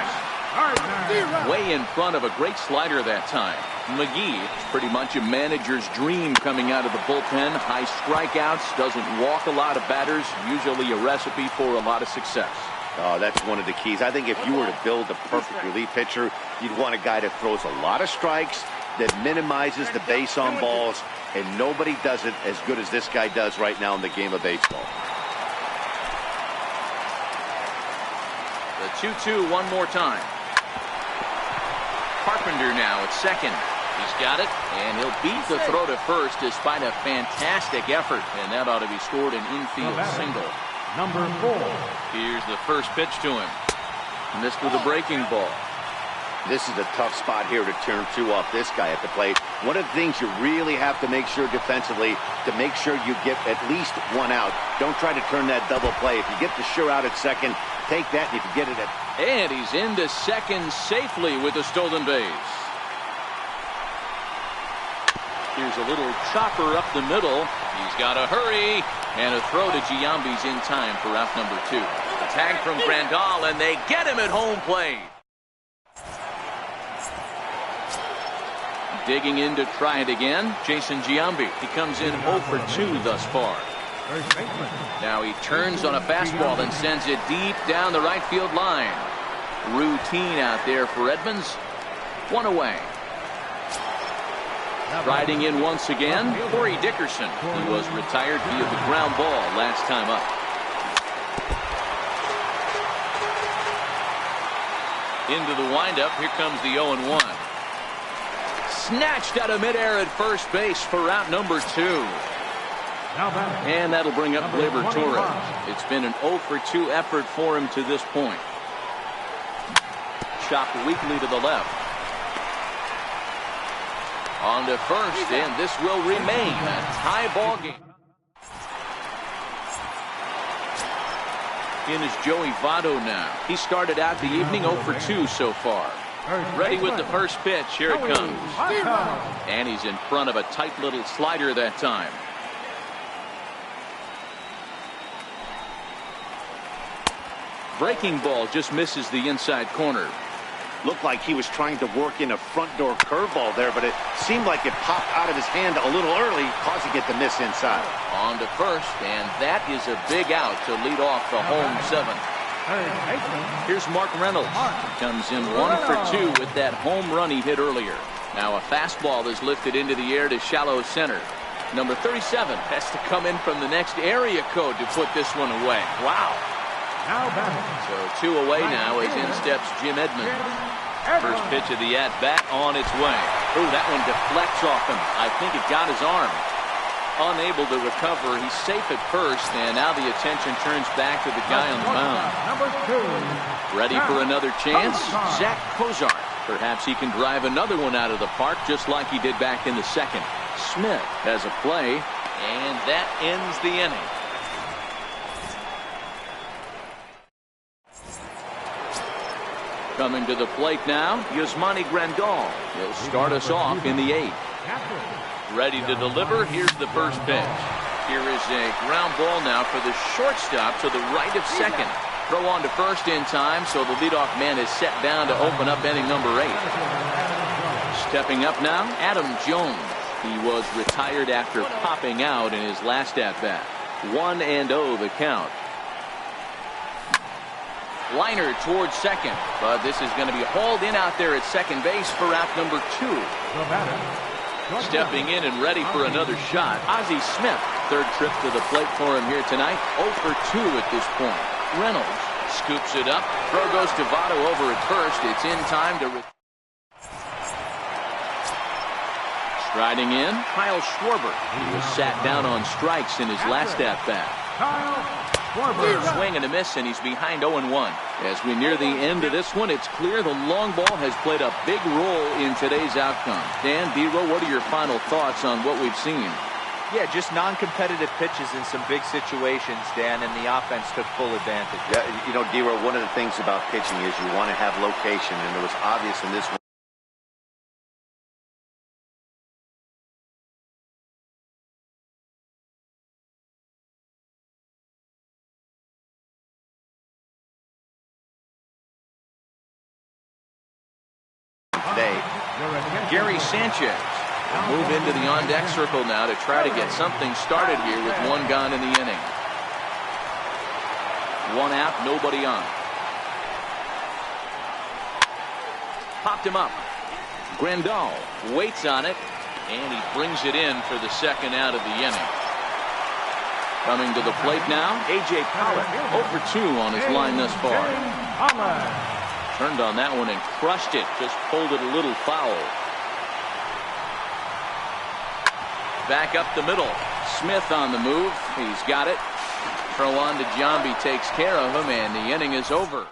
Way in front of a great slider that time. McGee is pretty much a manager's dream coming out of the bullpen. High strikeouts, doesn't walk a lot of batters. Usually a recipe for a lot of success. Oh, that's one of the keys. I think if you were to build a perfect relief pitcher, you'd want a guy that throws a lot of strikes, that minimizes the base on balls, and nobody does it as good as this guy does right now in the game of baseball. The 2-2 one more time. Carpenter now at second. He's got it, and he'll beat the throw to first despite a fantastic effort, and that ought to be scored an infield single. Number 4. Here's the first pitch to him. Missed with a breaking ball. This is a tough spot here to turn 2 off this guy at the plate. One of the things you really have to make sure defensively, to make sure you get at least 1 out. Don't try to turn that double play. If you get the sure out at second, take that, and if you get it at... And he's into second safely with a stolen base. Here's a little chopper up the middle. He's got to hurry. And a throw to Giambi's in time for out number 2. A tag from Grandal, and they get him at home plate. Digging in to try it again, Jason Giambi. He comes in 0 for 2 thus far. Now he turns on a fastball and sends it deep down the right field line. Routine out there for Edmonds. 1 away. Riding in once again, Corey Dickerson. He was retired via the ground ball last time up. Into the windup, here comes the 0-1. Snatched out of midair at first base for out number 2. And that'll bring up Gleyber Torres. It's been an 0 for 2 effort for him to this point. Chopped weakly to the left. On to first, and this will remain a tie ball game. In is Joey Votto now. He started out the evening 0 for 2 so far. Ready with the first pitch. Here it comes. And he's in front of a tight little slider that time. Breaking ball just misses the inside corner. Looked like he was trying to work in a front door curveball there, but it seemed like it popped out of his hand a little early, causing it to miss inside. On to first, and that is a big out to lead off the home 7th. Here's Mark Reynolds. Comes in 1 for 2 with that home run he hit earlier. Now a fastball is lifted into the air to shallow center. Number 37 has to come in from the next area code to put this one away. Wow. So 2 away now as in steps Jim Edmonds. First pitch of the at-bat on its way. Ooh, that one deflects off him. I think it got his arm. Unable to recover. He's safe at first, and now the attention turns back to the guy on the mound. Ready for another chance? Zach Cozart. Perhaps he can drive another one out of the park just like he did back in the 2nd. Smith has a play, and that ends the inning. Coming to the plate now, Yasmani Grandal. He'll start us off in the 8th. Ready to deliver. Here's the first pitch. Here is a ground ball now for the shortstop to the right of second. Throw on to first in time, so the leadoff man is set down to open up inning number 8. Stepping up now, Adam Jones. He was retired after popping out in his last at-bat. 1-0 the count. Liner towards second, but this is going to be hauled in out there at second base for out number 2. Stepping in and ready for another shot, Ozzie Smith. Third trip to the plate for him here tonight. 0 for 2 at this point. Reynolds scoops it up. Throw goes to Votto over at first. It's in time to... Striding in, Kyle Schwarber. He was sat down on strikes in his last at-bat. Swing and a miss, and he's behind 0-1. As we near the end of this one, it's clear the long ball has played a big role in today's outcome. Dan, D-Row, what are your final thoughts on what we've seen? Yeah, just non-competitive pitches in some big situations, Dan, and the offense took full advantage. Yeah, you know, D-Row, one of the things about pitching is you want to have location, and it was obvious in this one. Today, Gary Sanchez will move into the on-deck circle now to try to get something started here with 1 gone in the inning. 1 out, nobody on. Popped him up. Grandal waits on it, and he brings it in for the 2nd out of the inning. Coming to the plate now, A.J. Pollock, 0 for 2 on his line thus far. Turned on that one and crushed it. Just pulled it a little foul. Back up the middle. Smith on the move. He's got it. Throw on to Giambi takes care of him, and the inning is over.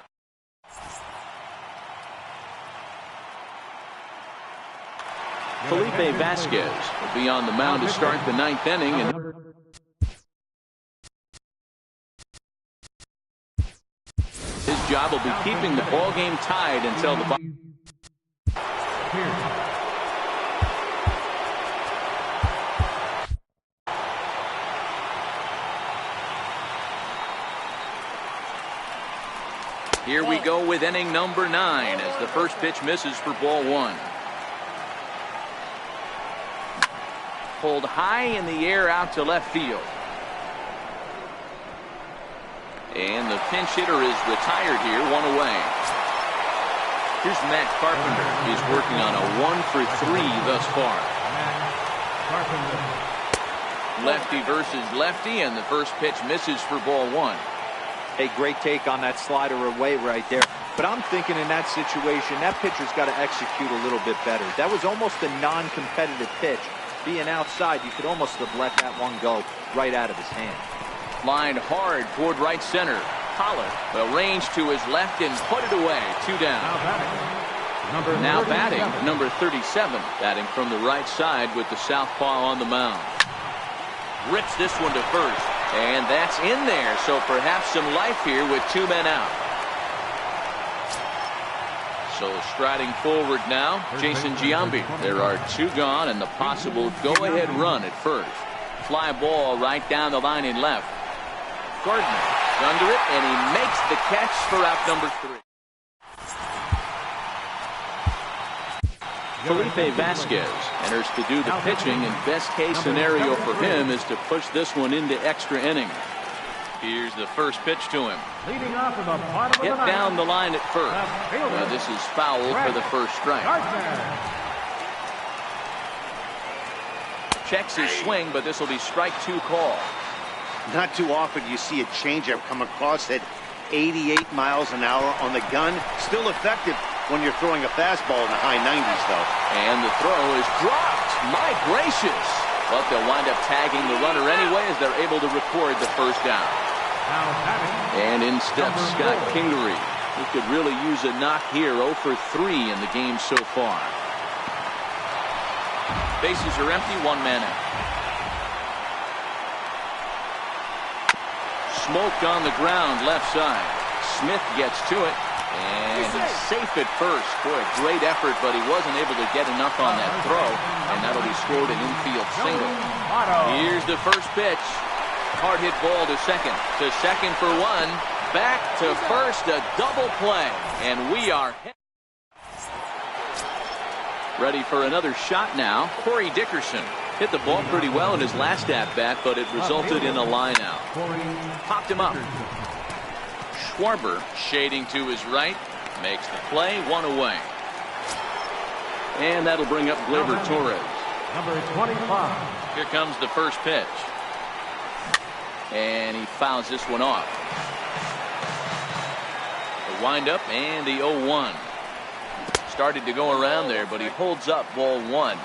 Felipe Vasquez will be on the mound to start the 9th inning. And his job will be keeping the ball game tied until the Here we go with inning number 9 as the first pitch misses for ball 1. Pulled high in the air out to left field. And the pinch hitter is retired here, 1 away. Here's Matt Carpenter. He's working on a 1 for 3 thus far. Lefty versus lefty, and the first pitch misses for ball 1. A great take on that slider away right there. But I'm thinking in that situation, that pitcher's got to execute a little bit better. That was almost a non-competitive pitch. Being outside, you could almost have let that one go right out of his hand. Lined hard toward right center. Pollard will range to his left and put it away. 2 down. Now batting, number 37. Batting from the right side with the southpaw on the mound. Rips this one to first. And that's in there. So perhaps some life here with 2 men out. So striding forward now, Jason Giambi. There are 2 gone and the possible go-ahead run at first. Fly ball right down the line in left. Gardner under it, and he makes the catch for out number 3. Felipe Vasquez enters to do the pitching, and best case scenario for him is to push this one into extra innings. Here's the first pitch to him. Leading off of the bottom Hit of the down the line at first. left fielder, This is foul for the first strike. Gardner. Checks his swing, but this will be strike two call. Not too often you see a changeup come across at 88 miles an hour on the gun. Still effective when you're throwing a fastball in the high 90s, though. And the throw is dropped. My gracious. But they'll wind up tagging the runner anyway as they're able to record the first down. Now batting, And in steps Number Scott 4. Kingery, who could really use a knock here. 0 for 3 in the game so far. Bases are empty, one man out. Smoke on the ground, left side. Smith gets to it, and he's safe at first. Boy, great effort, but he wasn't able to get enough on that throw, and that'll be scored an infield single. Otto. Here's the first pitch. Hard hit ball to second. To second for one. Back to first, a double play, and we are ready for another shot now. Corey Dickerson hit the ball pretty well in his last at-bat, but it resulted in a line out. Popped him up. Schwarber shading to his right. Makes the play, one away. And that'll bring up Gleyber Torres. Number 25. Here comes the first pitch. And he fouls this one off. The windup and the 0-1. Started to go around there, but he holds up ball one.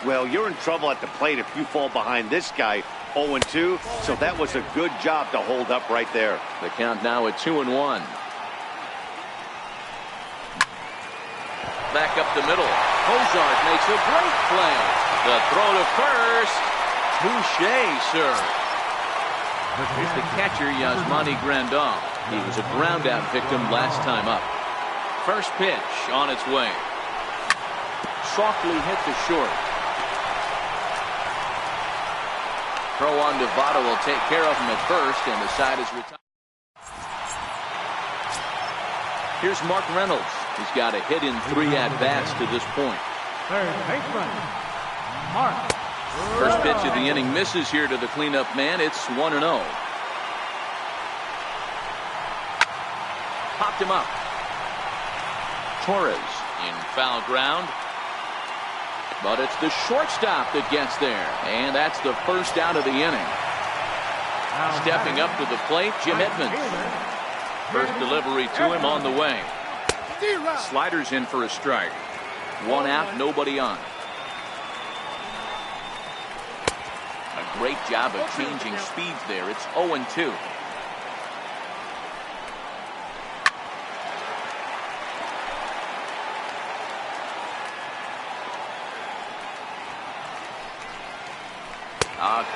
Well, you're in trouble at the plate if you fall behind this guy 0-2, so that was a good job to hold up right there. The count now at 2-1. Back up the middle. Ozark makes a great play. The throw to first. Touche, sir. Here's the catcher, Yasmani Grandal. He was a ground out victim last time up. First pitch on its way. Softly hit to short. Throw on to Votto will take care of him at first, and the side is retired. Here's Mark Reynolds. He's got a hit in 3 at-bats to this point. Third baseman, Mark. First pitch of the inning misses here to the cleanup man. It's 1-0. Popped him up. Torres in foul ground. But it's the shortstop that gets there. And that's the first out of the inning. Stepping up to the plate, Jim Edmonds. First delivery to him on the way. Sliders in for a strike. One out, nobody on. A great job of changing speeds there. It's 0-2.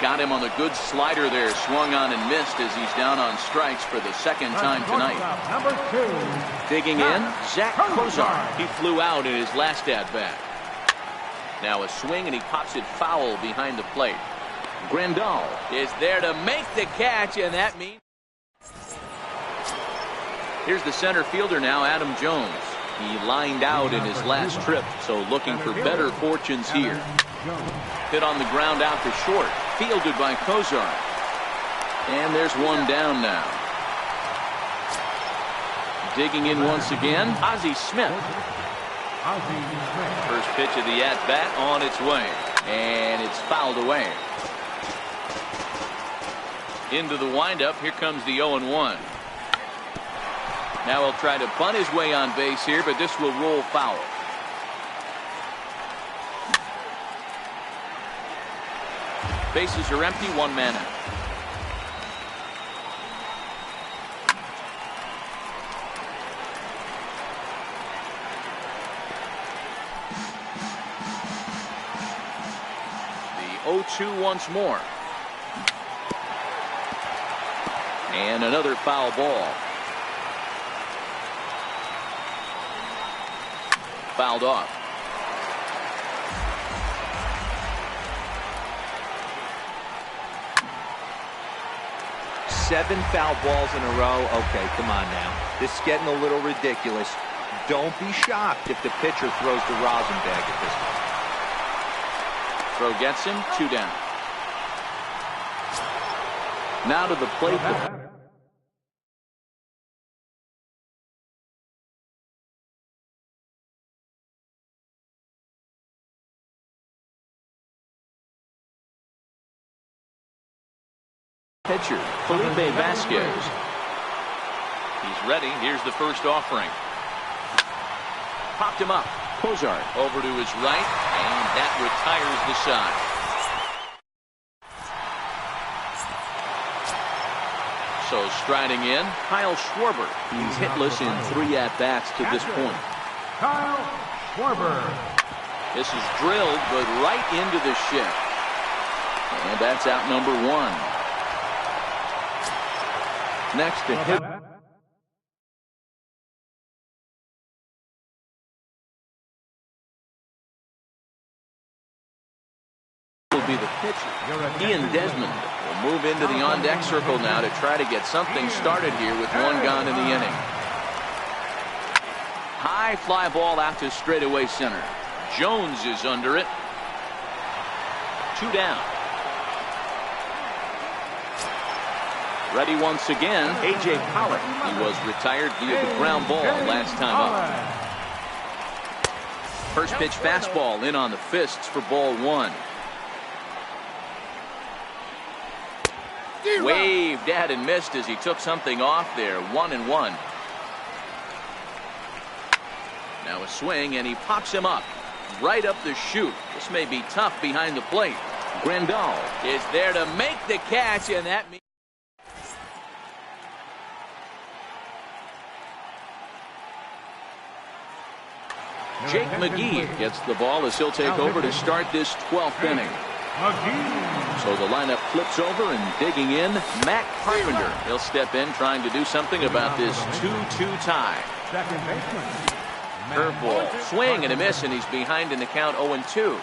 Got him on the good slider there. Swung on and missed as he's down on strikes for the second time tonight. Number 2. Digging in, Zach Kozar. He flew out in his last at-bat. Now a swing, and he pops it foul behind the plate. Grandal is there to make the catch, and that means... Here's the center fielder now, Adam Jones. He lined out in his last trip, so looking for better fortunes here. Hit on the ground out to short. Fielded by Kozar. And there's one down now. Digging in once again, Ozzie Smith. First pitch of the at-bat on its way. And it's fouled away. Into the windup. Here comes the 0-1. Now he'll try to bunt his way on base here, but this will roll foul. Bases are empty, one man out. The 0-2 once more. And another foul ball. Fouled off. Seven foul balls in a row. Okay, come on now. This is getting a little ridiculous. Don't be shocked if the pitcher throws the rosin bag at this point. Throw gets him, 2 down. Now to the plate. Pitcher, Felipe Vasquez. He's ready. Here's the first offering. Popped him up. Cozart over to his right, and that retires the side. So striding in, Kyle Schwarber. He's hitless in 3 at-bats to this point. Kyle Schwarber. This is drilled, but right into the shift. And that's out number 1. Next to hit. Will be the pitcher. Ian Desmond will move into the on-deck circle now to try to get something started here with 1 gone in the inning. High fly ball out to straightaway center. Jones is under it. 2 down. Ready once again, A.J. Pollock. He was retired via the ground ball last time up. First pitch fastball in on the fists for ball 1. Waved at and missed as he took something off there. 1-1. Now a swing, and he pops him up right up the chute. This may be tough behind the plate. Grandal is there to make the catch, and that means Jake McGee gets the ball as he'll take over to start this 12th inning. So the lineup flips over, and digging in, Matt Carpenter. He'll step in trying to do something about this 2-2 tie. Curveball, swing and a miss, and he's behind in the count 0-2.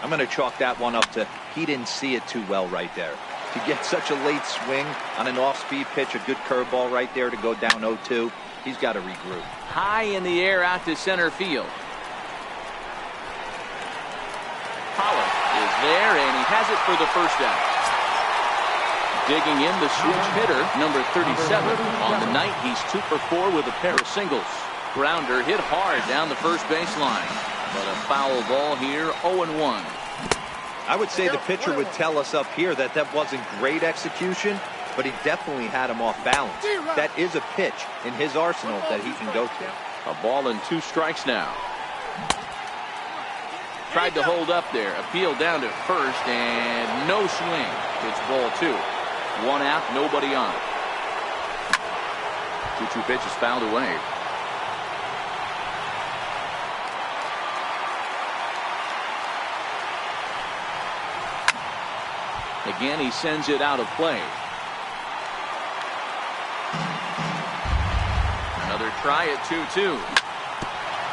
I'm going to chalk that one up to he didn't see it too well right there. To get such a late swing on an off-speed pitch, a good curveball right there to go down 0-2, he's got to regroup. High in the air out to center field. Pollock is there, and he has it for the first out. Digging in, the switch hitter, number 37. On the night, he's 2 for 4 with a pair of singles. Grounder hit hard down the first baseline, but a foul ball here, 0-1. I would say the pitcher would tell us up here that that wasn't great execution, but he definitely had him off balance. That is a pitch in his arsenal that he can go to. A ball and 2 strikes now. Tried to hold up there. Appeal down to first, and no swing. It's ball 2. 1 out, nobody on. 2-2 pitch is fouled away. Again, he sends it out of play. Another try at 2-2.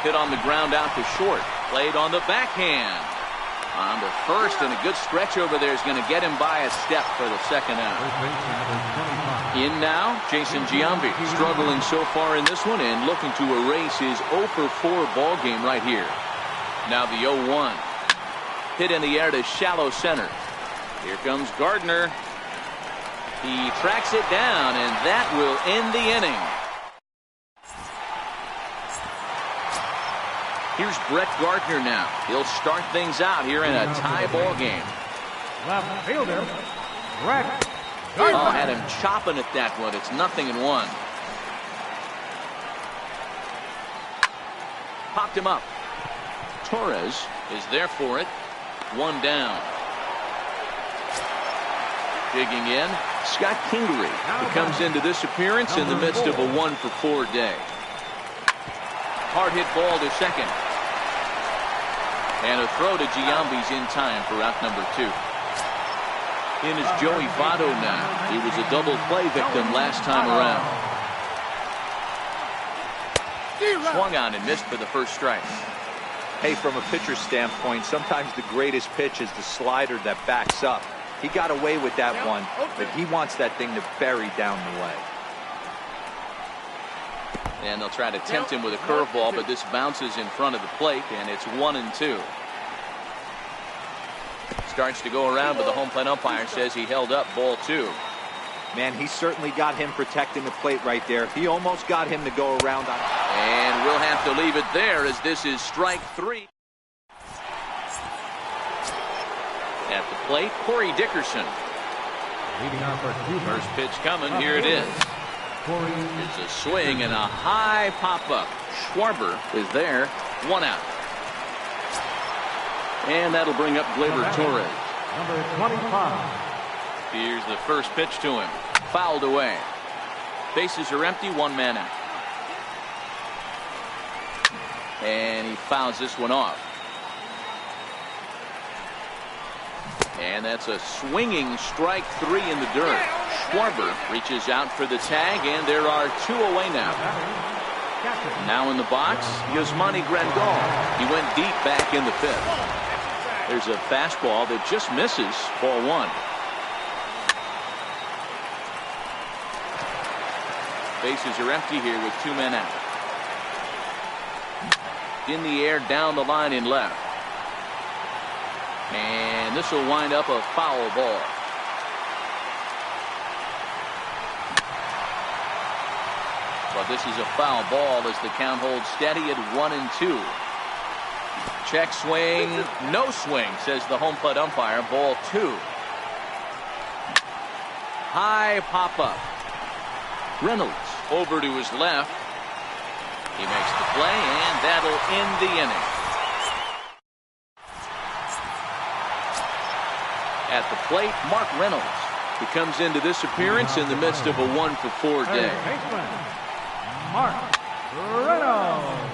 Hit on the ground out to short. Played on the backhand. On the first, and a good stretch over there is going to get him by a step for the second out. In now, Jason Giambi, struggling so far in this one and looking to erase his 0 for 4 ball game right here. Now the 0-1. Hit in the air to shallow center. Here comes Gardner. He tracks it down, and that will end the inning. Here's Brett Gardner now. He'll start things out here in a tie ball game. Left fielder, Brett Gardner. Oh, had him chopping at that one. It's 0-1. Popped him up. Torres is there for it. 1 down. Digging in, Scott Kingery. He comes into this appearance in the midst of a 1 for 4 day. Hard hit ball to second. And a throw to Giambi's in time for out number 2. In is Joey Votto now. He was a double play victim last time around. Swung on and missed for the first strike. Hey, from a pitcher's standpoint, sometimes the greatest pitch is the slider that backs up. He got away with that one, but he wants that thing to bury down the way. And they'll try to tempt him with a curveball, but this bounces in front of the plate, and it's 1-2. Starts to go around, but the home plate umpire says he held up ball 2. Man, he certainly got him protecting the plate right there. He almost got him to go around on. And we'll have to leave it there as this is strike 3. At the plate, Corey Dickerson. Leading off for First pitch coming. Here it is. It's a swing and a high pop-up. Schwarber is there. 1 out. And that'll bring up Gleyber Torres. number 25. Here's the first pitch to him. Fouled away. Bases are empty. 1 man out. And he fouls this one off. And that's a swinging strike 3 in the dirt. Schwarber reaches out for the tag, and there are 2 away now. Now in the box, Yasmani Grandal. He went deep back in the 5th. There's a fastball that just misses. Ball 1. Bases are empty here with 2 men out. In the air, down the line in left. And this will wind up a foul ball. But this is a foul ball as the count holds steady at 1-2. Check swing, no swing, says the home plate umpire. Ball 2. High pop up. Reynolds over to his left. He makes the play, and that'll end the inning. At the plate, Mark Reynolds. He comes into this appearance in the midst of a 1-for-4 day. Mark Reynolds.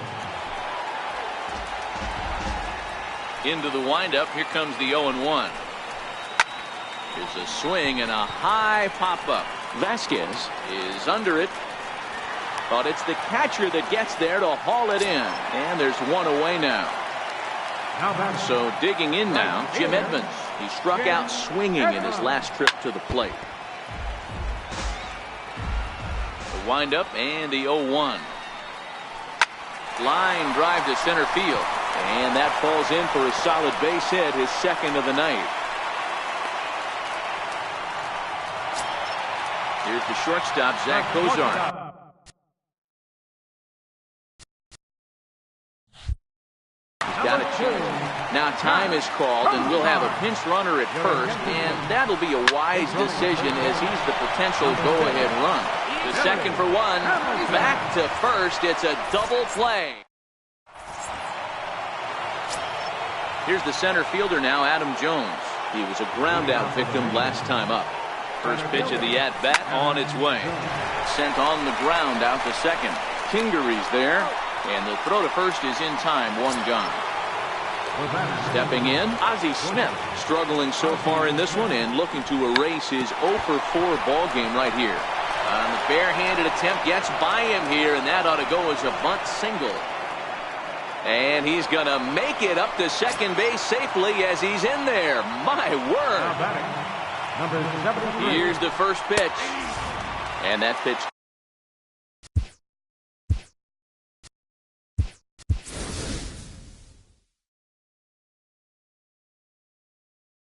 Into the windup. Here comes the 0-1. Here's a swing and a high pop-up. Vasquez is under it. But it's the catcher that gets there to haul it in. And there's 1 away now. So digging in now, Jim Edmonds. He struck out swinging in his last trip to the plate. The windup and the 0-1. Line drive to center field. And that falls in for a solid base hit, his 2nd of the night. Here's the shortstop, Zach Cozart. He's got a chance. Now time is called, and we'll have a pinch runner at first, and that'll be a wise decision as he's the potential go-ahead run. The 2nd for 1, back to first. It's a double play. Here's the center fielder now, Adam Jones. He was a ground-out victim last time up. First pitch of the at-bat on its way. Sent on the ground out to second. Kingery's there, and the throw to first is in time. 1 gone. Stepping in, Ozzie Smith, struggling so far in this one and looking to erase his 0-for-4 ball game right here. The barehanded attempt gets by him here, and that ought to go as a bunt single. And he's going to make it up to second base safely as he's in there. My word. Number 73. Here's the first pitch. And that pitch.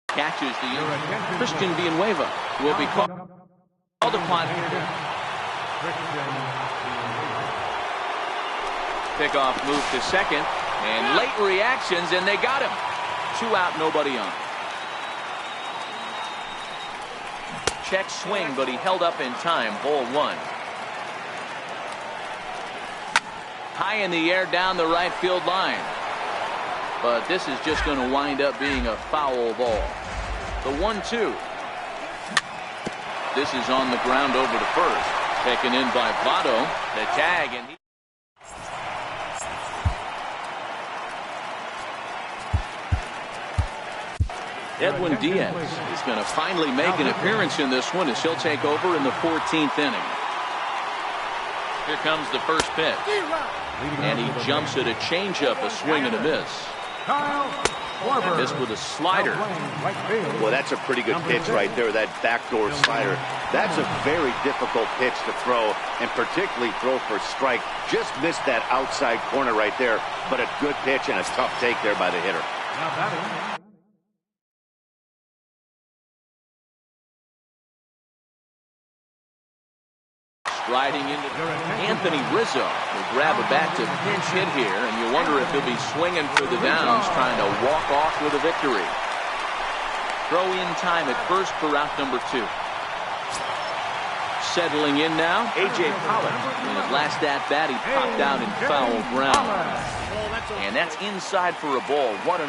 Catches the Christian Villanueva will be called upon. Pickoff move to second, and late reactions, and they got him. 2 out, nobody on. Check swing, but he held up in time. Ball 1. High in the air down the right field line. But this is just going to wind up being a foul ball. The 1-2. This is on the ground over to first. Taken in by Votto. The tag, and he... Edwin Diaz is going to finally make an appearance in this one as he'll take over in the 14th inning. Here comes the first pitch. And he jumps at a changeup, a swing and a miss. And this with a slider. Well, that's a pretty good pitch right there, that backdoor slider. That's a very difficult pitch to throw, and particularly throw for a strike. Just missed that outside corner right there, but a good pitch and a tough take there by the hitter. Striding into Anthony Rizzo will grab a bat to pinch hit here, and you wonder if he'll be swinging for the downs, trying to walk off with a victory. Throw in time at first for route number 2. Settling in now, A.J. Pollock. In his last at-bat, he popped out in foul ground. And that's inside for a ball, 1-0.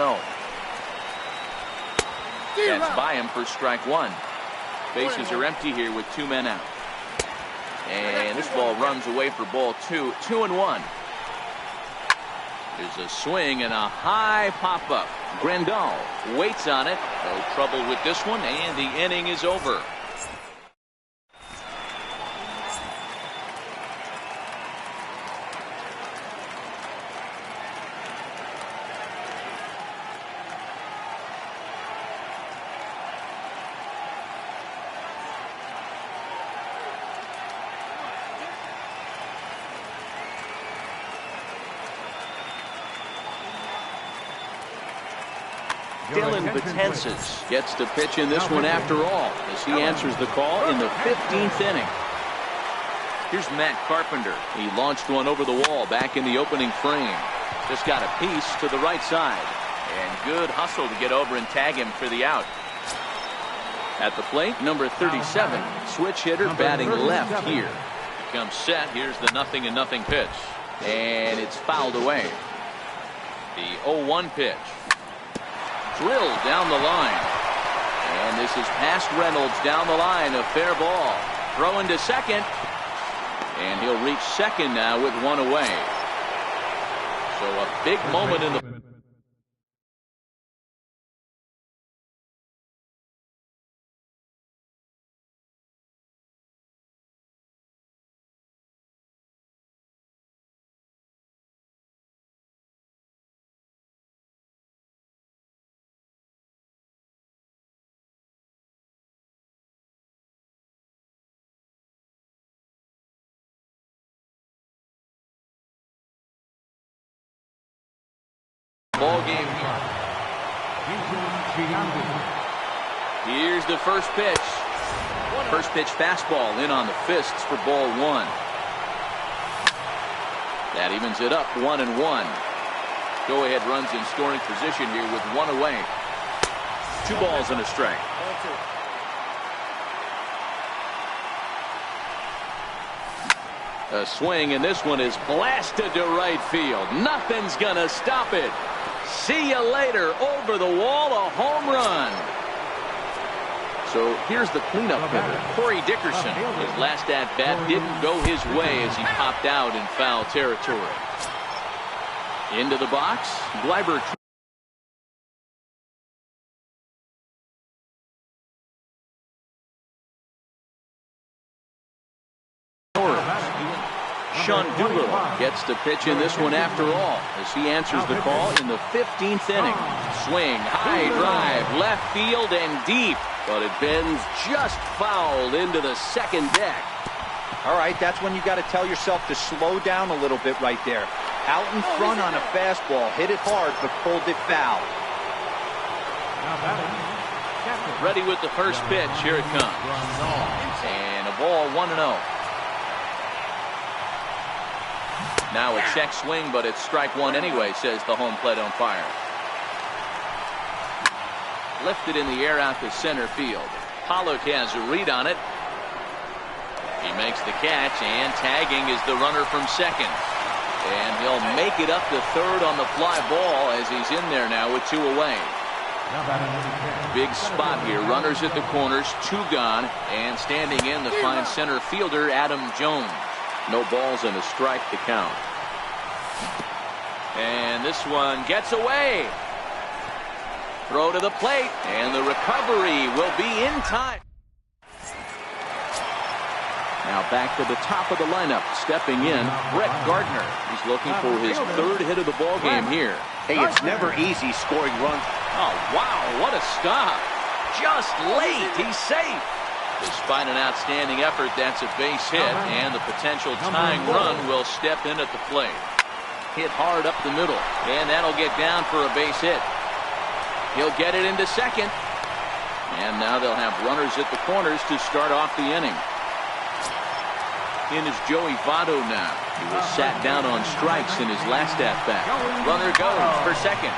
That's by him for strike 1. Bases are empty here with 2 men out. And this ball runs away for ball 2. 2-1. There's a swing and a high pop-up. Grandal waits on it. No trouble with this one, and the inning is over. Dylan Betances gets to pitch in this one after all, as he answers the call in the 15th inning. Here's Matt Carpenter. He launched one over the wall back in the opening frame. Just got a piece to the right side. And good hustle to get over and tag him for the out. At the plate, number 37, switch hitter batting left here. Comes set. Here's the 0-0 pitch. And it's fouled away. The 0-1 pitch. Drilled down the line. And this is past Reynolds down the line. A fair ball. Throwing to second. And he'll reach second now with one away. So a big moment in the... ball game here. Here's the first pitch. First pitch fastball in on the fists for ball 1. That evens it up 1-1. Go ahead runs in scoring position here with one away. 2 balls and a strike. A swing, and this one is blasted to right field. Nothing's gonna stop it. See you later. Over the wall, a home run. So here's the cleanup hitter, Corey Dickerson. His last at-bat didn't go his way as he popped out in foul territory. Into the box, Gleiber. Sean Doolittle gets to pitch in this one after all, as he answers the call in the 15th inning. Swing, high drive, left field and deep, but it bends just foul into the second deck. All right, that's when you got to tell yourself to slow down a little bit right there. Out in front on a fastball, hit it hard, but pulled it foul. Ready with the first pitch. Here it comes. And a ball, 1-0. Now a check swing, but it's strike 1 anyway, says the home plate umpire. Lifted in the air out to center field. Pollock has a read on it. He makes the catch, and tagging is the runner from second. And he'll make it up to third on the fly ball as he's in there now with 2 away. Big spot here. Runners at the corners, 2 gone, and standing in the fine center fielder, Adam Jones. No balls and a strike to count. And this one gets away. Throw to the plate, and the recovery will be in time. Now Back to the top of the lineup, stepping in, Brett Gardner. He's looking for his third hit of the ball game here. Hey, it's never easy scoring runs. Oh, wow, what a stop. Just late, he's safe. Despite an outstanding effort, that's a base hit, and the potential tying run will step in at the plate. Hit hard up the middle, and that'll get down for a base hit. He'll get it into second, and now they'll have runners at the corners to start off the inning. In is Joey Votto now. He was sat down on strikes in his last at-bat. Runner goes for second.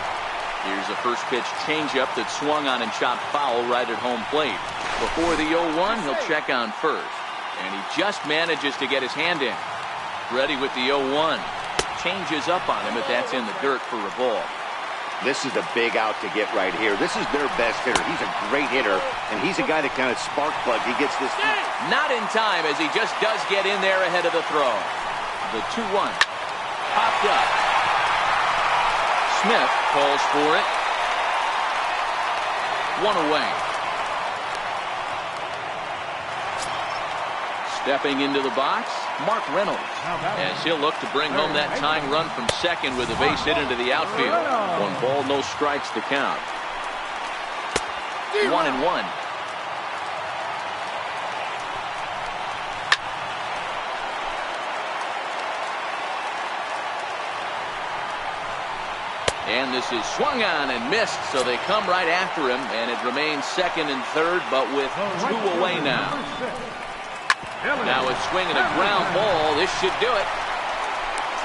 Here's a first pitch changeup that swung on and chopped foul right at home plate. Before the 0-1, he'll check on first. And he just manages to get his hand in. Ready with the 0-1. Changes up on him, but that's in the dirt for a ball. This is a big out to get right here. This is their best hitter. He's a great hitter, and he's a guy that kind of spark plug. He gets this. Not in time, as he just does get in there ahead of the throw. The 2-1. Popped up. Smith calls for it. One away. Stepping into the box, Mark Reynolds, as he'll look to bring home that tying run from second with a base hit into the outfield. 1 ball, no strikes to count. 1-1. And this is swung on and missed, so they come right after him, and it remains second and third, but with 2 away now. Now it's swinging a ground ball. This should do it.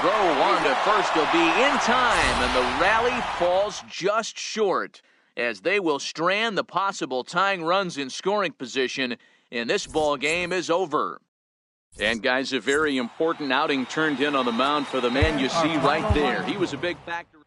Throw on to first will be in time, and the rally falls just short, as they will strand the possible tying runs in scoring position, and this ball game is over. And guys, a very important outing turned in on the mound for the man you see right there. He was a big factor.